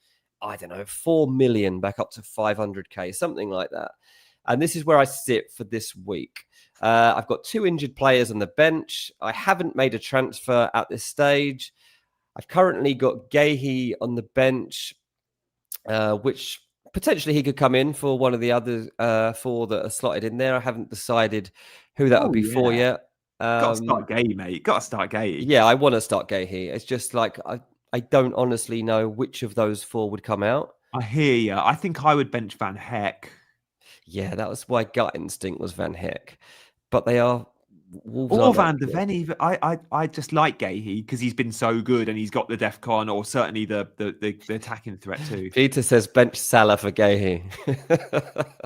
[SPEAKER 2] 4 million back up to 500k, something like that. And this is where I sit for this week. I've got 2 injured players on the bench. I haven't made a transfer at this stage. I've currently got Gyokeres on the bench, which potentially he could come in for one of the other 4 that are slotted in there. I haven't decided who that would be for yet.
[SPEAKER 1] Got to start Gyokeres, mate. Got to start Gyokeres.
[SPEAKER 2] Yeah, I want to start Gyokeres. It's just like I don't honestly know which of those 4 would come out.
[SPEAKER 1] I hear you. I think I would bench Van Heck.
[SPEAKER 2] Yeah, that was my gut instinct was Van Heck. But they are Wolves
[SPEAKER 1] or Van der Ven. I just like Gyokeres because he's been so good and he's got the DEFCON or certainly the attacking threat too.
[SPEAKER 2] Peter says bench Salah for Gyokeres.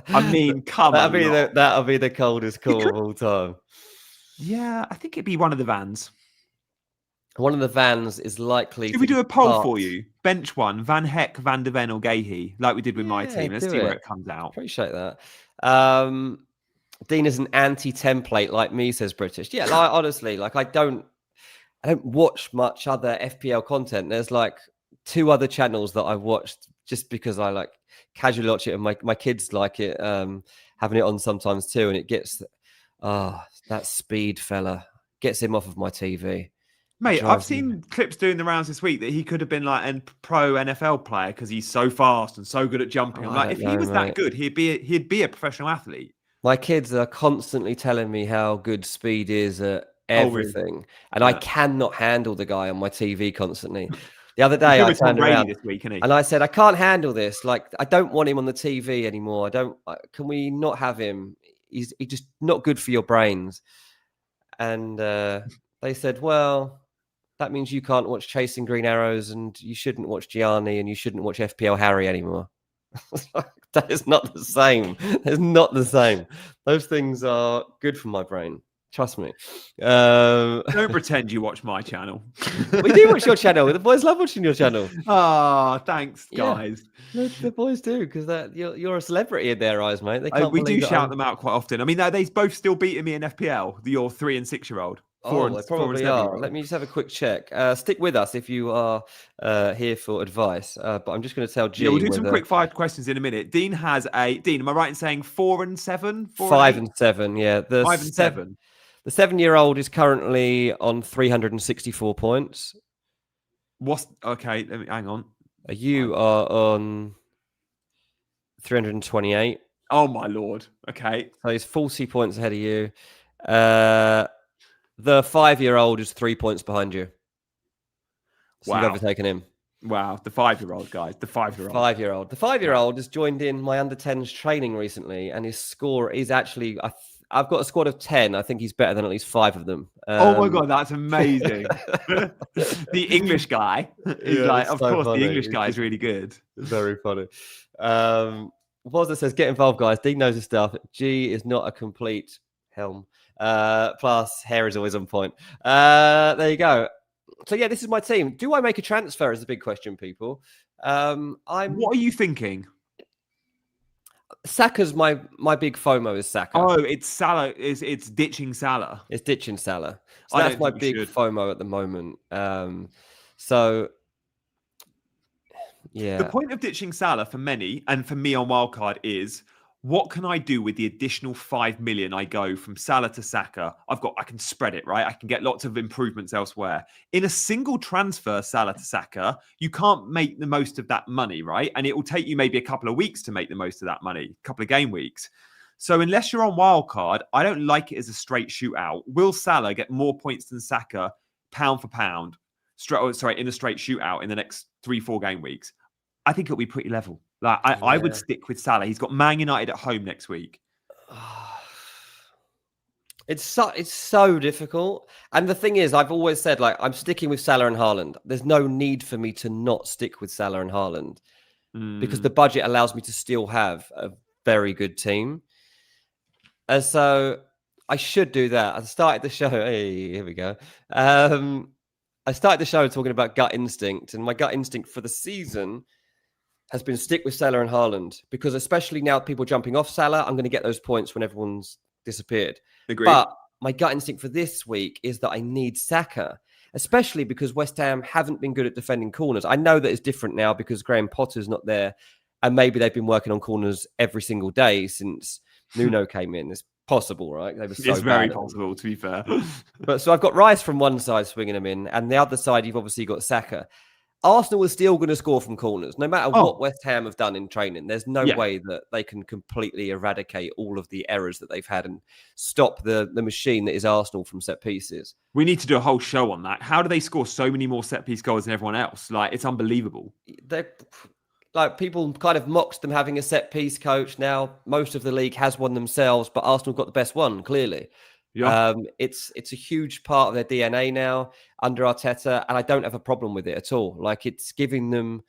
[SPEAKER 1] I mean, come on.
[SPEAKER 2] That'll be the coldest call of all time.
[SPEAKER 1] Yeah, I think it'd be one of the Vans.
[SPEAKER 2] One of the Vans is likely.
[SPEAKER 1] Should we do a poll for you? Bench one, Van Heck, Van der Ven, or Gyokeres, like we did with my team. Let's see where it comes out.
[SPEAKER 2] Appreciate that. Dean is an anti-template like me, says British. Yeah, honestly, I don't watch much other FPL content. There's 2 other channels that I've watched just because I casually watch it, and my kids like it, having it on sometimes too, and it gets that speed fella gets him off of my TV.
[SPEAKER 1] Mate, I've seen clips doing the rounds this week that he could have been a pro NFL player because he's so fast and so good at jumping. If he was that good, he'd be a professional athlete.
[SPEAKER 2] My kids are constantly telling me how good speed is at everything, really? And I cannot handle the guy on my TV constantly. The other day, I turned around
[SPEAKER 1] this week,
[SPEAKER 2] and I said, "I can't handle this. I don't want him on the TV anymore. Can we not have him? He's just not good for your brains." And they said, "Well, that means you can't watch Chasing Green Arrows, and you shouldn't watch Gianni, and you shouldn't watch FPL Harry anymore." That is not the same. It's not the same. Those things are good for my brain. Trust me.
[SPEAKER 1] Don't pretend you watch my channel.
[SPEAKER 2] We do watch your channel. The boys love watching your channel.
[SPEAKER 1] Oh, thanks, guys.
[SPEAKER 2] Yeah, the boys do, because you're a celebrity in their eyes, mate.
[SPEAKER 1] We do shout them out quite often. I mean, they both still beating me in FPL, your 3 and 6-year-old.
[SPEAKER 2] Oh, they
[SPEAKER 1] four and
[SPEAKER 2] probably
[SPEAKER 1] 7
[SPEAKER 2] are.
[SPEAKER 1] year old.
[SPEAKER 2] Let me just have a quick check. Stick with us if you are here for advice. But I'm just going to tell G
[SPEAKER 1] Yeah, we'll do some
[SPEAKER 2] whether
[SPEAKER 1] quick fire questions in a minute. Dean, am I right in saying 4 and 7? 4 and
[SPEAKER 2] 5
[SPEAKER 1] 8?
[SPEAKER 2] and 7. Yeah,
[SPEAKER 1] 5 and 7.
[SPEAKER 2] The 7-year-old is currently on 364 points.
[SPEAKER 1] Okay? Let me hang on.
[SPEAKER 2] You are on 328.
[SPEAKER 1] Oh my lord. Okay.
[SPEAKER 2] So he's 40 points ahead of you. The 5-year-old is 3 points behind you. So you've
[SPEAKER 1] Wow.
[SPEAKER 2] overtaken him.
[SPEAKER 1] Wow. The 5-year-old, guys. The 5-year-old.
[SPEAKER 2] 5-year-old. The 5-year-old has joined in my under 10s training recently, and his score is actually. I've got a squad of 10. I think he's better than at least 5 of them.
[SPEAKER 1] Oh my god, that's amazing. The English guy is of
[SPEAKER 2] so
[SPEAKER 1] course,
[SPEAKER 2] funny.
[SPEAKER 1] the English guy is really good.
[SPEAKER 2] Very funny. Wazza says, get involved, guys. Dean knows his stuff. G is not a complete helm. Plus, hair is always on point. There you go. So, yeah, this is my team. Do I make a transfer is the big question, people.
[SPEAKER 1] What are you thinking?
[SPEAKER 2] Saka's my big FOMO is Saka.
[SPEAKER 1] Oh, it's Salah. It's ditching Salah.
[SPEAKER 2] It's ditching Salah. So that's my big FOMO at the moment. So, yeah.
[SPEAKER 1] The point of ditching Salah for many, and for me on Wildcard, is what can I do with the additional 5 million I go from Salah to Saka? I can spread it, right? I can get lots of improvements elsewhere. In a single transfer, Salah to Saka, you can't make the most of that money, right? And it will take you maybe a couple of weeks to make the most of that money, a couple of game weeks. So unless you're on Wildcard, I don't like it as a straight shootout. Will Salah get more points than Saka, pound for pound, in a straight shootout in the next 3-4 game weeks? I think it'll be pretty level. I would stick with Salah. He's got Man United at home next week.
[SPEAKER 2] It's so difficult. And the thing is, I've always said, I'm sticking with Salah and Haaland. There's no need for me to not stick with Salah and Haaland because the budget allows me to still have a very good team. And so I should do that. I started the show. Hey, here we go. I started the show talking about gut instinct, and my gut instinct for the season has been stick with Salah and Haaland, because especially now people jumping off Salah, I'm going to get those points when everyone's disappeared.
[SPEAKER 1] Agreed.
[SPEAKER 2] But my gut instinct for this week is that I need Saka, especially because West Ham haven't been good at defending corners. I know that it's different now because Graham Potter's not there, and maybe they've been working on corners every single day since Nuno came in. It's possible, right? They were so
[SPEAKER 1] it's very possible, to be fair.
[SPEAKER 2] But so I've got Rice from one side swinging them in, and the other side you've obviously got Saka. Arsenal is still going to score from corners, no matter what West Ham have done in training. There's no way that they can completely eradicate all of the errors that they've had and stop the machine that is Arsenal from set pieces.
[SPEAKER 1] We need to do a whole show on that. How do they score so many more set piece goals than everyone else? It's unbelievable.
[SPEAKER 2] People kind of mocked them having a set piece coach. Now most of the league has one themselves, but Arsenal got the best one, clearly. Yeah. It's a huge part of their DNA now under Arteta, and I don't have a problem with it at all. It's giving them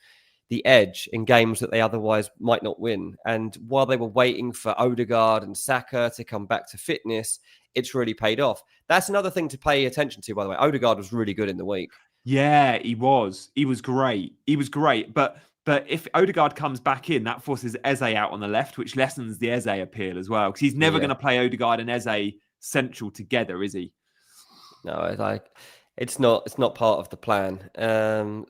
[SPEAKER 2] the edge in games that they otherwise might not win. And while they were waiting for Odegaard and Saka to come back to fitness, it's really paid off. That's another thing to pay attention to, by the way. Odegaard was really good in the week.
[SPEAKER 1] Yeah, he was. He was great. But if Odegaard comes back in, that forces Eze out on the left, which lessens the Eze appeal as well, because he's never going to play Odegaard and Eze central together, is he?
[SPEAKER 2] No, it's not part of the plan.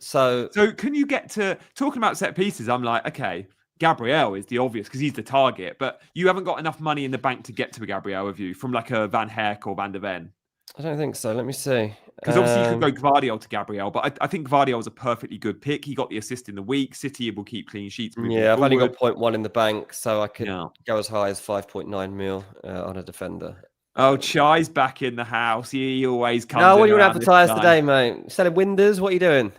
[SPEAKER 2] So
[SPEAKER 1] can you get to talking about set pieces? I'm like, okay, Gabriel is the obvious because he's the target, but you haven't got enough money in the bank to get to a Gabriel, have you? From a Van Herk or Van der Ven?
[SPEAKER 2] I don't think so. Let me see.
[SPEAKER 1] Because obviously you could go Gvardiol to Gabriel, but I think Gvardiol is a perfectly good pick. He got the assist in the week. City will keep clean sheets.
[SPEAKER 2] I've only got 0.1 in the bank, so I could go as high as 5.9 mil on a defender.
[SPEAKER 1] Oh, Chai's back in the house. He always comes.
[SPEAKER 2] No, what are you going to advertise today, mate? Selling windows? What are you doing?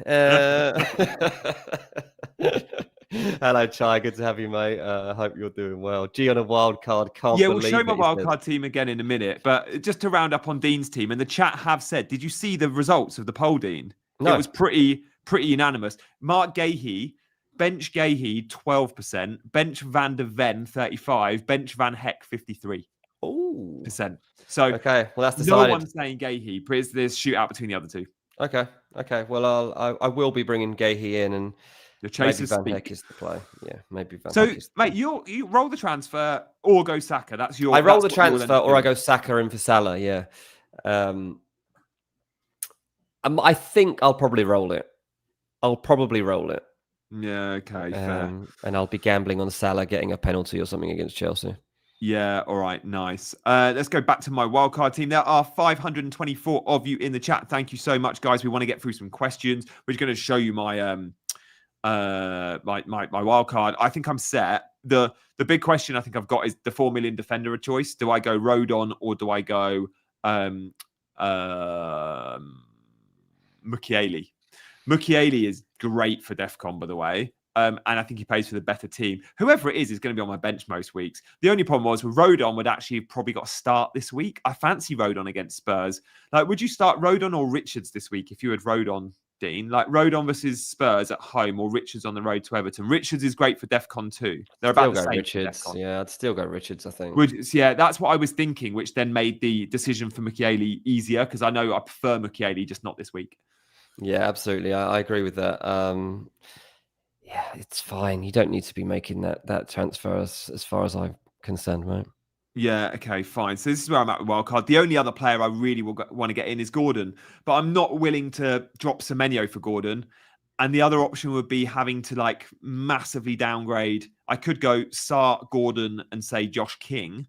[SPEAKER 2] Hello, Chai. Good to have you, mate. I hope you're doing well. G on a wild card.
[SPEAKER 1] We'll show my wild card team again in a minute. But just to round up on Dean's team, and the chat have said, did you see the results of the poll, Dean? No. It was pretty unanimous. Mark Gahey, bench Gahey, 12%. Bench Van der Ven, 35%. Bench Van Heck, 53%. So
[SPEAKER 2] okay, well that's decided.
[SPEAKER 1] No one's saying Gahey. It's this shootout between the other two.
[SPEAKER 2] Okay. Well, I will be bringing Gahey in, and
[SPEAKER 1] your chasers
[SPEAKER 2] maybe Van Heck is the play. Yeah, maybe Van
[SPEAKER 1] Heck.
[SPEAKER 2] Is
[SPEAKER 1] the mate, you roll the transfer or go Saka. That's your.
[SPEAKER 2] I roll the transfer or I go Saka in for Salah. Yeah. I think I'll probably roll it.
[SPEAKER 1] Yeah, okay, fair.
[SPEAKER 2] And I'll be gambling on Salah getting a penalty or something against Chelsea.
[SPEAKER 1] Yeah, all right, nice. Let's go back to my wildcard team. There are 524 of you in the chat. Thank you so much, guys. We want to get through some questions. We're going to show you my my wild card. I think I'm set. The big question I think I've got is the 4 million defender a choice. Do I go Rodon or do I go Mukiele? Mukiele is great for DEFCON, by the way. And I think he plays for the better team. Whoever it is going to be on my bench most weeks. The only problem was with Rodon would actually probably got a start this week. I fancy Rodon against Spurs. Like, would you start Rodon or Richards this week if you had Rodon, Dean? Like Rodon versus Spurs at home or Richards on the road to Everton. Richards is great for DEFCON 2. They're about the same.
[SPEAKER 2] Richards. Yeah, I'd still go Richards, I think.
[SPEAKER 1] Yeah, that's what I was thinking, which then made the decision for Mukiele easier because I know I prefer Mukiele, just not this week.
[SPEAKER 2] Yeah, absolutely. I agree with that. Yeah, it's fine. You don't need to be making that transfer as far as I'm concerned, mate.
[SPEAKER 1] Yeah, okay, fine. So this is where I'm at with wildcard. The only other player I really want to get in is Gordon, but I'm not willing to drop Semenyo for Gordon. And the other option would be having to like massively downgrade. I could go Sarr, Gordon, and say Josh King,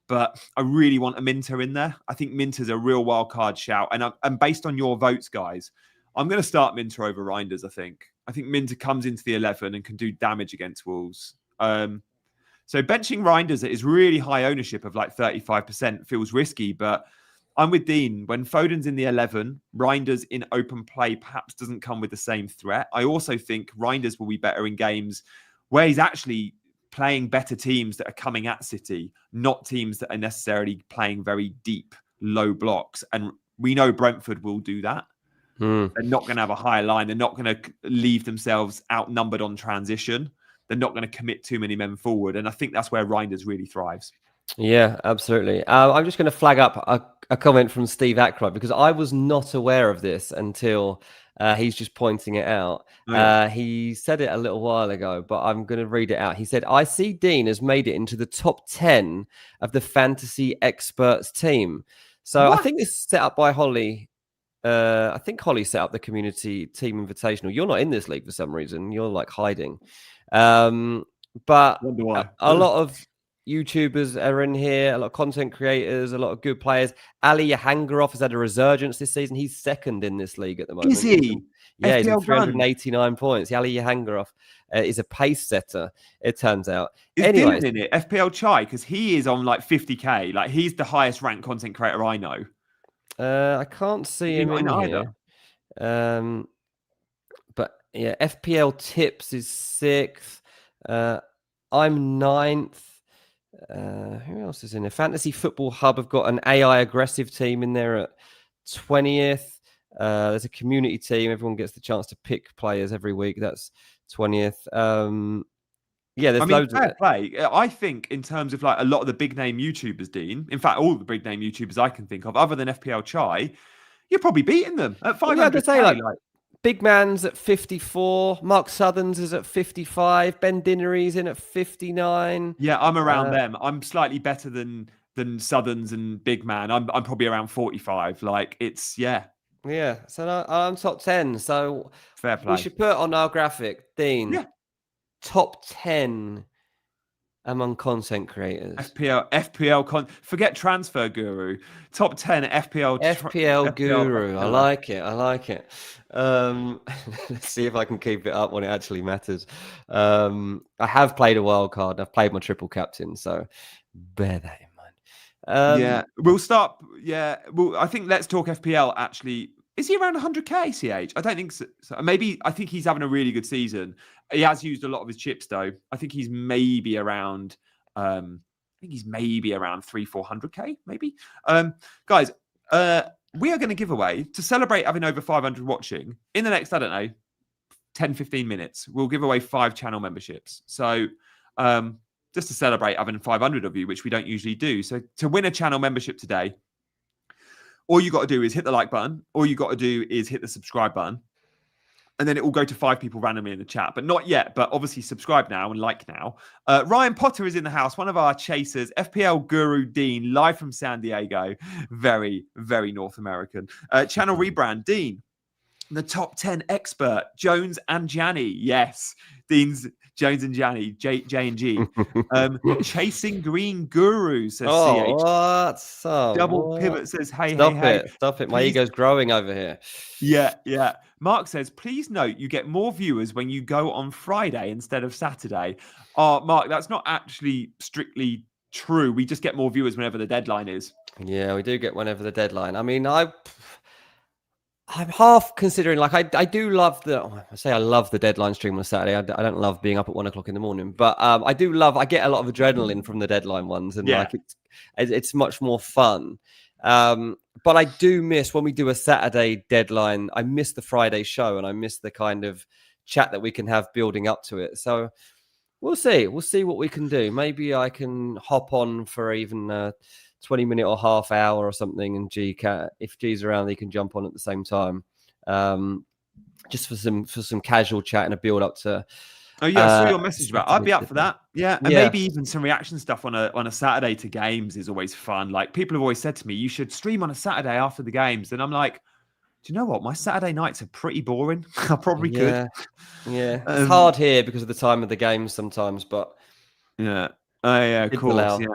[SPEAKER 1] but I really want a Minter in there. I think Minter's a real wildcard shout. And based on your votes, guys, I'm going to start Minter over Reinders, I think. I think Minter comes into the 11 and can do damage against Wolves. So benching Reinders at his really high ownership of like 35% feels risky, but I'm with Dean. When Foden's in the 11, Reinders in open play perhaps doesn't come with the same threat. I also think Reinders will be better in games where he's actually playing better teams that are coming at City, not teams that are necessarily playing very deep, low blocks. And we know Brentford will do that. They're not going to have a higher line. They're not going to leave themselves outnumbered on transition. They're not going to commit too many men forward. And I think that's where Reinders really thrives.
[SPEAKER 2] Yeah, absolutely. I'm just going to flag up a comment from Steve Ackroyd because I was not aware of this until he's just pointing it out.
[SPEAKER 1] Oh, yeah.
[SPEAKER 2] He said it a little while ago, but I'm going to read it out. He said, I see Dean has made it into the top 10 of the fantasy experts team. So
[SPEAKER 1] What?
[SPEAKER 2] I think this is set up by Holly. I think Holly set up the community team invitational. You're not in this league for some reason. You're like hiding. But a lot of YouTubers are in here, a lot of content creators, a lot of good players. Ali Yahangarov has had a resurgence this season. He's second in this league at the moment.
[SPEAKER 1] Is he?
[SPEAKER 2] Yeah, he's on 389 points. Ali Yahangarov is a pace setter, it turns out.
[SPEAKER 1] Is Dylan in it? FPL Chai? Because he is on like 50k. Like he's the highest ranked content creator I know.
[SPEAKER 2] I can't see him in here. But yeah, FPL Tips is 6th. I'm 9th. Who else is in there? Fantasy Football Hub have got an AI aggressive team in there at 20th. There's a community team. Everyone gets the chance to pick players every week. That's 20th. Yeah, there's loads of
[SPEAKER 1] play. I think in terms of like a lot of the big name YouTubers, Dean, in fact, all the big name YouTubers I can think of, other than FPL Chai, you're probably beating them at 500.
[SPEAKER 2] Well, yeah, like Big Man's at 54. Mark Southerns is at 55. Ben Dinnery's in at 59.
[SPEAKER 1] Yeah, I'm around them. I'm slightly better than Southerns and Big Man. I'm probably around 45. Like it's yeah.
[SPEAKER 2] So I'm top 10. So
[SPEAKER 1] fair play.
[SPEAKER 2] We should put on our graphic, Dean.
[SPEAKER 1] Yeah.
[SPEAKER 2] Top 10 among content creators.
[SPEAKER 1] Forget Transfer Guru. Top 10
[SPEAKER 2] FPL Guru. I like it. Let's see if I can keep it up when it actually matters. I have played a wild card. I've played my triple captain, so bear that in mind.
[SPEAKER 1] Yeah, we'll start. Yeah, well, I think let's talk FPL. Actually, is he around 100k? CH? I don't think so. Maybe I think he's having a really good season. He has used a lot of his chips though. I think he's maybe around. I think he's maybe around 300-400k. Maybe. Guys, we are going to give away to celebrate having over 500 watching in the next, I don't know, 10-15 minutes. We'll give away 5 channel memberships. So. Just to celebrate having 500 of you, which we don't usually do. So to win a channel membership today, all you got to do is hit the like button. All you got to do is hit the subscribe button. And then it will go to 5 people randomly in the chat. But not yet, but obviously subscribe now and like now. Ryan Potter is in the house, one of our chasers. FPL Guru Dean, live from San Diego. Very, very North American. Channel rebrand, Dean. The top 10 expert, Jones and Gianni. Yes, Dean's Jones and Gianni, J and G. Chasing Green Guru, says CH.
[SPEAKER 2] What?
[SPEAKER 1] Double
[SPEAKER 2] What?
[SPEAKER 1] Pivot says, hey,
[SPEAKER 2] Stop
[SPEAKER 1] hey,
[SPEAKER 2] it. Stop it. My
[SPEAKER 1] Please.
[SPEAKER 2] ego's growing over here.
[SPEAKER 1] Yeah. Mark says, please note you get more viewers when you go on Friday instead of Saturday. Mark, that's not actually strictly true. We just get more viewers whenever the deadline is.
[SPEAKER 2] Yeah, we do get whenever the deadline. I mean, I'm half considering, like, I do love I love the deadline stream on a Saturday. I don't love being up at 1 o'clock in the morning, but I get a lot of adrenaline from the deadline ones, and like it's much more fun. But I do miss when we do a Saturday deadline. I miss the Friday show, and I miss the kind of chat that we can have building up to it. So we'll see what we can do. Maybe I can hop on for even 20-minute or half hour or something, and if G's around, he can jump on at the same time, just for some casual chat and a build up to.
[SPEAKER 1] Oh yeah, I saw your message about. I'd be up for that. Yeah, and maybe even some reaction stuff on a Saturday to games is always fun. Like, people have always said to me, you should stream on a Saturday after the games, and I'm like, do you know what? My Saturday nights are pretty boring. I probably could.
[SPEAKER 2] Yeah, it's hard here because of the time of the games sometimes, but
[SPEAKER 1] yeah, of course, yeah.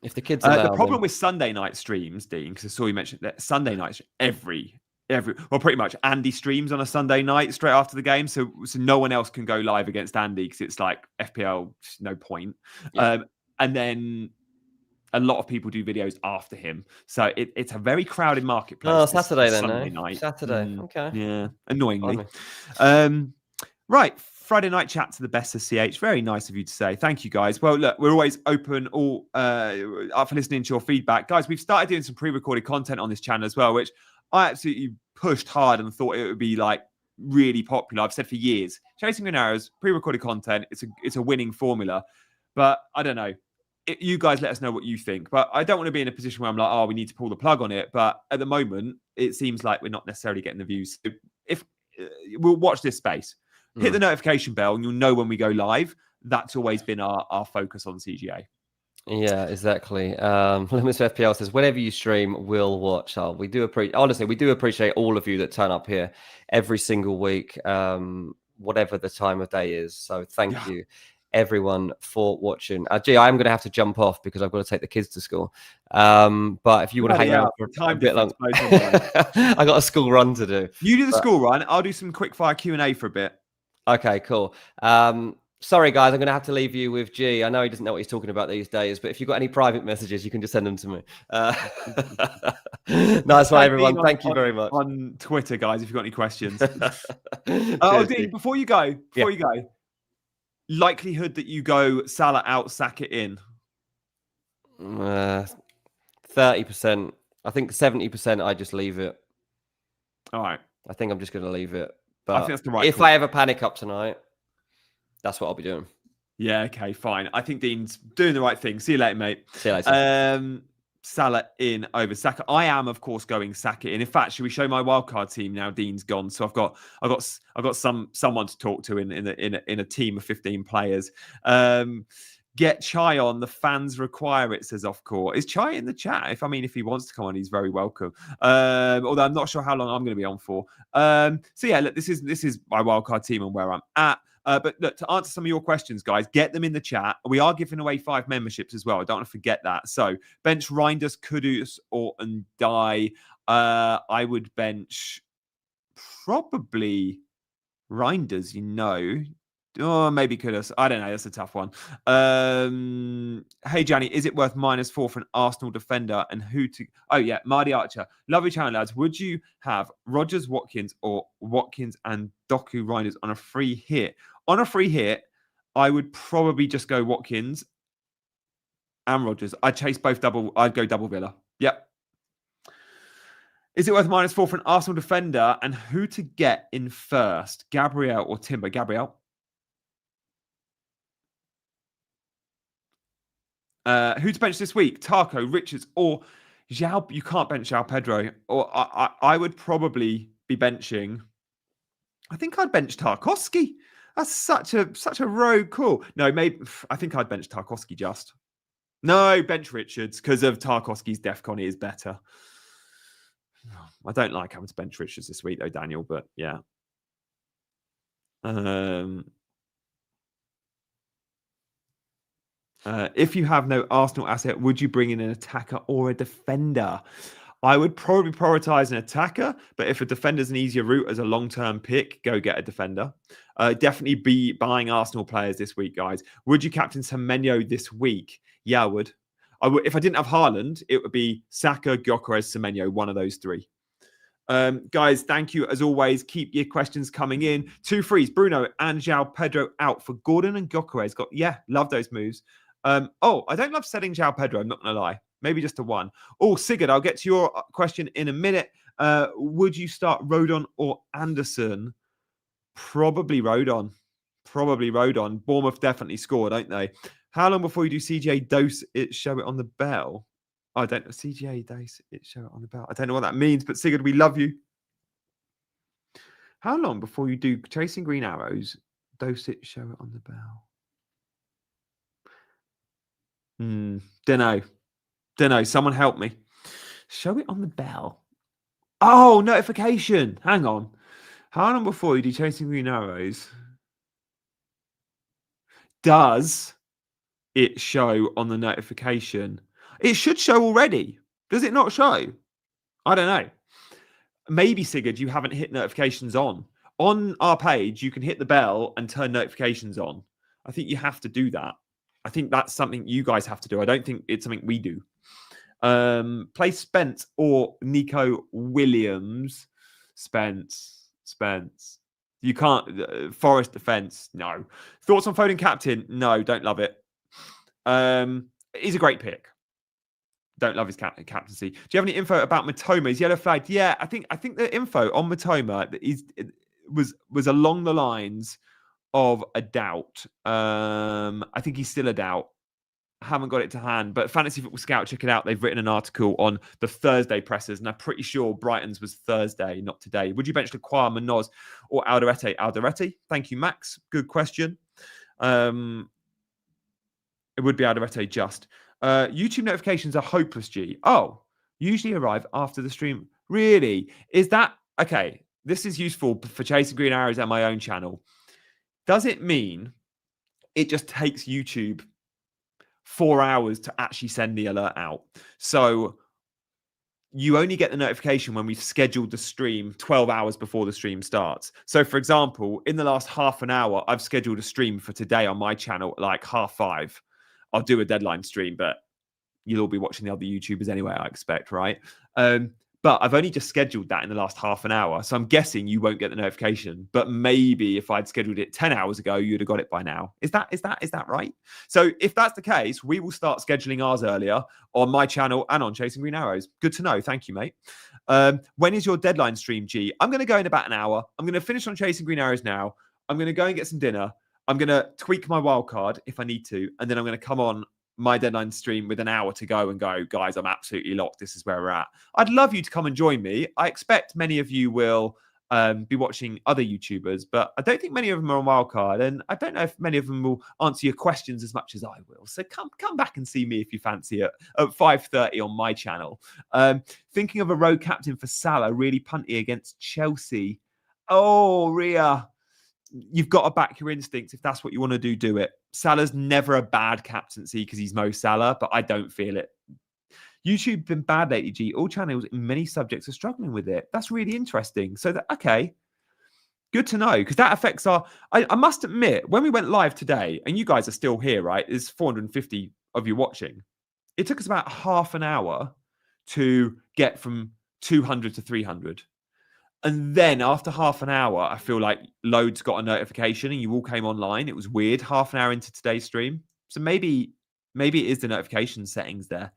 [SPEAKER 2] If the kids allow
[SPEAKER 1] the problem with Sunday night streams, Dean, because I saw you mention that Sunday nights, pretty much Andy streams on a Sunday night straight after the game, so no one else can go live against Andy because it's like FPL, no point. Yeah. And then a lot of people do videos after him, so it's a very crowded marketplace.
[SPEAKER 2] Oh, Saturday then,
[SPEAKER 1] Sunday night.
[SPEAKER 2] Saturday, okay.
[SPEAKER 1] Yeah, annoyingly. Right. Friday night chat to the best of CH. Very nice of you to say. Thank you, guys. Well, look, we're always open up for listening to your feedback. Guys, we've started doing some pre-recorded content on this channel as well, which I absolutely pushed hard and thought it would be like really popular. I've said for years, Chasing Green Arrows, pre-recorded content, it's a winning formula. But I don't know. You guys let us know what you think. But I don't want to be in a position where I'm like, we need to pull the plug on it. But at the moment, it seems like we're not necessarily getting the views. So if we'll watch this space. Hit the notification bell and you'll know when we go live. That's always been our focus on CGA.
[SPEAKER 2] Yeah, exactly. Limits FPL says, whenever you stream, we'll watch. We do appreciate all of you that turn up here every single week, whatever the time of day is. So thank you, everyone, for watching. I am going to have to jump off because I've got to take the kids to school. But if you want to hang out for a bit long, I got a school run to do.
[SPEAKER 1] You do the school run. I'll do some quick fire Q&A for a bit.
[SPEAKER 2] Okay, cool. Sorry, guys, I'm going to have to leave you with G. I know he doesn't know what he's talking about these days, but if you've got any private messages, you can just send them to me. Nice one, everyone. Thank you very much.
[SPEAKER 1] On Twitter, guys, if you've got any questions. Dean, before you go, likelihood that you go Salah out, Saka in?
[SPEAKER 2] 30%. I think 70%, I just leave it.
[SPEAKER 1] All right.
[SPEAKER 2] I think I'm just going to leave it. But
[SPEAKER 1] I think that's the right
[SPEAKER 2] if
[SPEAKER 1] call.
[SPEAKER 2] I ever panic up tonight, that's what I'll be doing.
[SPEAKER 1] Yeah, okay, fine. I think Dean's doing the right thing. See you later, mate.
[SPEAKER 2] See you later.
[SPEAKER 1] Salah in over Saka. I am, of course, going Saka in. In fact, should we show my wildcard team now? Dean's gone, so I've got someone to talk to in a team of 15 players. Get Chai on. The fans require it, says Off Court. Is Chai in the chat? If he wants to come on, he's very welcome. Although I'm not sure how long I'm going to be on for. So yeah, look, this is my wildcard team and where I'm at. But look, to answer some of your questions, guys, get them in the chat. We are giving away 5 memberships as well. I don't want to forget that. So bench Reinders, Kudus, or Ndiaye. I would bench probably Reinders, or maybe Kudus. I don't know. That's a tough one. Hey, Gianni, is it worth -4 for an Arsenal defender? And who to... Oh, yeah, Mardy Archer. Lovely channel, lads. Would you have Rodgers, Watkins, or Watkins and Doku Reinders on a free hit? On a free hit, I would probably just go Watkins and Rodgers. I'd chase both double. I'd go double Villa. Yep. Is it worth -4 for an Arsenal defender? And who to get in first? Gabriel or Timber? Gabriel. Who to bench this week? Taco, Richards, or Joao? You can't bench Joao Pedro. Or I would probably be benching. I think I'd bench Tarkowski. That's such a rogue call. No, maybe I think I'd bench Tarkowski just. No, bench Richards because of Tarkowski's DEFCON is better. I don't like having to bench Richards this week, though, Daniel, but yeah. If you have no Arsenal asset, would you bring in an attacker or a defender? I would probably prioritize an attacker, but if a defender's an easier route as a long-term pick, go get a defender. Definitely be buying Arsenal players this week, guys. Would you captain Semenyo this week? Yeah, I would. If I didn't have Haaland, it would be Saka, Gyokeres, Semenyo, one of those three. Guys, thank you as always. Keep your questions coming in. 2 frees, Bruno and Joao Pedro out for Gordon and Gyokeres. Love those moves. I don't love selling Joao Pedro, I'm not going to lie. Maybe just a 1. Oh, Sigurd, I'll get to your question in a minute. Would you start Rodon or Anderson? Probably Rodon. Bournemouth definitely score, don't they? How long before you do CGA dose it, show it on the bell? I don't know. CGA dose it, show it on the bell. I don't know what that means, but Sigurd, we love you. How long before you do chasing green arrows, dose it, show it on the bell? Don't know. Someone help me. Show it on the bell. Oh, notification. Hang on. How long before you do chasing green arrows does it show on the notification? It should show already. Does it not show? I don't know. Maybe, Sigurd, you haven't hit notifications on. On our page, you can hit the bell and turn notifications on. I think you have to do that. I think that's something you guys have to do. I don't think it's something we do. Play Spence or Nico Williams. Spence. You can't. Forest defense. No. Thoughts on Foden captain? No, don't love it. He's a great pick. Don't love his captaincy. Do you have any info about Matoma? He's yellow flagged. Yeah, I think the info on Matoma was along the lines of a doubt. I think he's still a doubt. I haven't got it to hand, but Fantasy Football Scout, check it out. They've written an article on the Thursday pressers, and I'm pretty sure Brighton's was Thursday, not today. Would you bench Lequoir, Munoz, or Alderete? Alderete. Thank you, Max. Good question. It would be Alderete just. YouTube notifications are hopeless, G. Oh, usually arrive after the stream. Really? Is that... Okay, this is useful for chasing green arrows at my own channel. Does it mean it just takes YouTube 4 hours to actually send the alert out? So you only get the notification when we've scheduled the stream 12 hours before the stream starts. So, for example, in the last half an hour, I've scheduled a stream for today on my channel at like 5:30. I'll do a deadline stream, but you'll all be watching the other YouTubers anyway, I expect, right? But I've only just scheduled that in the last half an hour. So I'm guessing you won't get the notification. But maybe if I'd scheduled it 10 hours ago, you'd have got it by now. Is that right? So if that's the case, we will start scheduling ours earlier on my channel and on Chasing Green Arrows. Good to know. Thank you, mate. When is your deadline stream, G? I'm going to go in about an hour. I'm going to finish on Chasing Green Arrows now. I'm going to go and get some dinner. I'm going to tweak my wildcard if I need to. And then I'm going to come on my deadline stream with an hour to go and go, guys, I'm absolutely locked. This is where we're at. I'd love you to come and join me. I expect many of you will be watching other YouTubers, but I don't think many of them are on Wildcard, and I don't know if many of them will answer your questions as much as I will. So come back and see me if you fancy it at 5:30 on my channel. Thinking of a road captain for Salah, really punty against Chelsea. Oh, Ria. You've got to back your instincts. If that's what you want to do, do it. Salah's never a bad captaincy because he's Mo Salah, but I don't feel it. YouTube's been bad lately, G. All channels in many subjects are struggling with it. That's really interesting. So, okay. Good to know, because that affects our... I must admit, when we went live today, and you guys are still here, right? There's 450 of you watching. It took us about half an hour to get from 200 to 300. And then after half an hour, I feel like loads got a notification and you all came online. It was weird. Half an hour into today's stream. So maybe it is the notification settings there.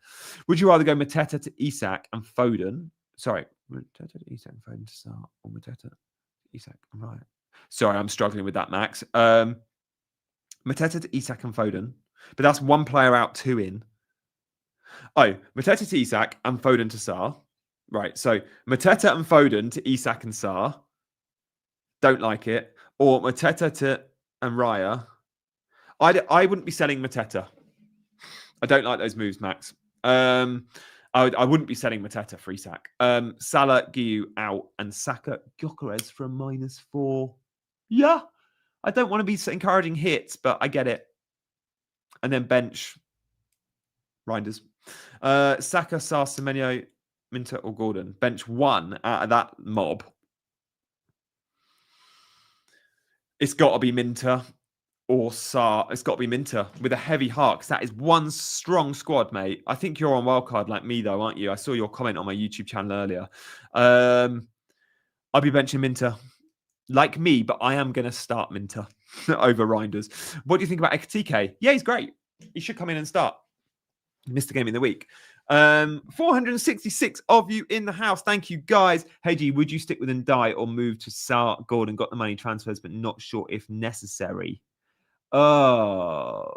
[SPEAKER 1] Would you rather go Mateta to Isak and Foden? Sorry. Mateta to Isak and Foden to start. Or Mateta to Isak. I'm right. Sorry, I'm struggling with that, Max. Mateta to Isak and Foden. But that's one player out, 2 in. Oh, Mateta to Isak and Foden to Sarr. Right, so Mateta and Foden to Isak and Sarr. Don't like it. Or Mateta to and Raya. I wouldn't be selling Mateta. I don't like those moves, Max. I wouldn't be selling Mateta free sack. Salah, Gyu out, and Saka, Gyokeres for a -4. Yeah, I don't want to be encouraging hits, but I get it. And then bench Reinders. Saka, Sar, Semenyo, Minter, or Gordon. Bench 1 out of that mob. It's got to be Minter or Sar. It's got to be Minter with a heavy heart, because that is one strong squad, mate. I think you're on wildcard like me, though, aren't you? I saw your comment on my YouTube channel earlier. I'll be benching Minter. Like me, but I am going to start Minter over Reinders. What do you think about Ekatike? Yeah, he's great. He should come in and start. Missed the game in the week. 466 of you in the house. Thank you, guys. Hey, G, would you stick with Ndiaye or move to Sar? Gordon got the money transfers, but not sure if necessary. Oh,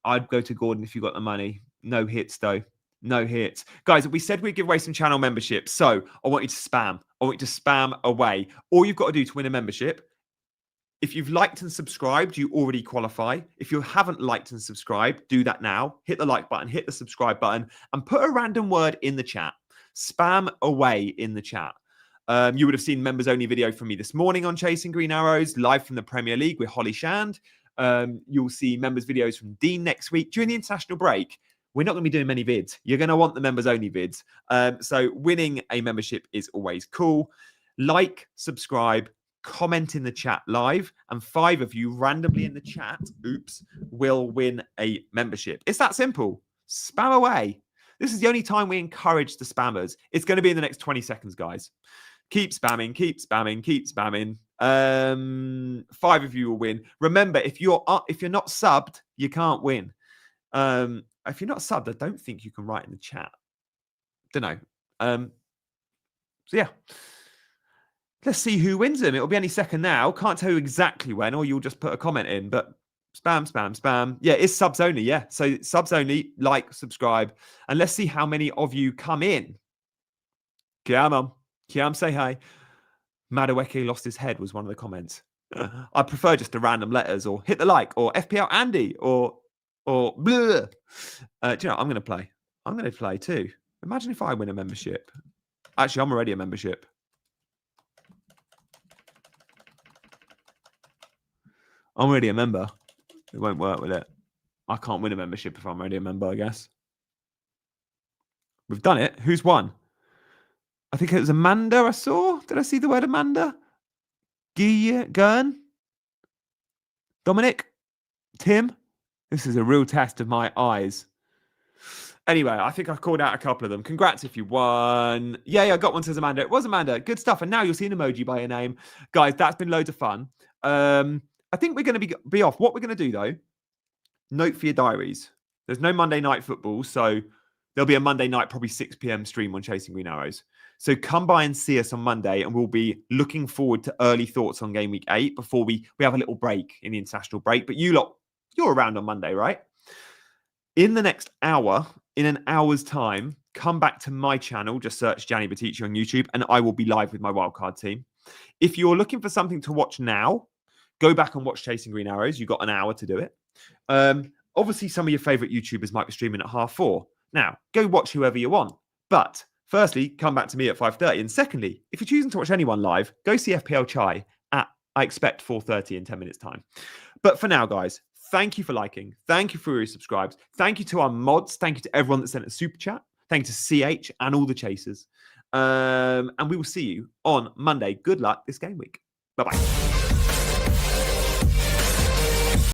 [SPEAKER 1] I'd go to Gordon if you got the money. No hits, though. No hits. Guys, we said we'd give away some channel memberships. So I want you to spam. I want you to spam away. All you've got to do to win a membership, if you've liked and subscribed, you already qualify. If you haven't liked and subscribed, do that now. Hit the like button, hit the subscribe button, and put a random word in the chat. Spam away in the chat. You would have seen members-only video from me this morning on Chasing Green Arrows, live from the Premier League with Holly Shand. You'll see members' videos from Dean next week. During the international break, we're not going to be doing many vids. You're going to want the members-only vids. So winning a membership is always cool. Like, subscribe, comment in the chat live, and 5 of you randomly in the chat, will win a membership. It's that simple. Spam away. This is the only time we encourage the spammers. It's going to be in the next 20 seconds, guys. Keep spamming, keep spamming, keep spamming. 5 of you will win. Remember, if you're not subbed, you can't win. If you're not subbed, I don't think you can write in the chat. Don't know. So yeah. Let's see who wins them. It'll be any second now. Can't tell you exactly when, or you'll just put a comment in. But spam, spam, spam. Yeah, it's subs only. Yeah. So subs only. Like, subscribe. And let's see how many of you come in. Kiam, say hi. Madaweke lost his head was one of the comments. I prefer just the random letters, or hit the like, or FPL Andy, or blah. Do you know what? I'm going to play. I'm going to play too. Imagine if I win a membership. Actually, I'm already a membership. I'm already a member. It won't work with it. I can't win a membership if I'm already a member, I guess. We've done it. Who's won? I think it was Amanda I saw. Did I see the word Amanda? Gern? Dominic? Tim? This is a real test of my eyes. Anyway, I think I've called out a couple of them. Congrats if you won. Yeah, I got one, says Amanda. It was Amanda. Good stuff. And now you'll see an emoji by your name. Guys, that's been loads of fun. I think we're going to be off. What we're going to do, though, note for your diaries. There's no Monday night football, so there'll be a Monday night, probably 6 p.m. stream on Chasing Green Arrows. So come by and see us on Monday, and we'll be looking forward to early thoughts on Game Week 8 before we have a little break in the international break. But you lot, you're around on Monday, right? In the next hour, in an hour's time, come back to my channel. Just search Gianni Wildcard on YouTube, and I will be live with my wildcard team. If you're looking for something to watch now, go back and watch Chasing Green Arrows. You've got an hour to do it. Obviously, some of your favorite YouTubers might be streaming at 4:30. Now, go watch whoever you want. But firstly, come back to me at 5:30. And secondly, if you're choosing to watch anyone live, go see FPL Chai at, I expect, 4:30 in 10 minutes' time. But for now, guys, thank you for liking. Thank you for your subscribes. Thank you to our mods. Thank you to everyone that sent a super chat. Thank you to CH and all the chasers. And we will see you on Monday. Good luck this game week. Bye-bye.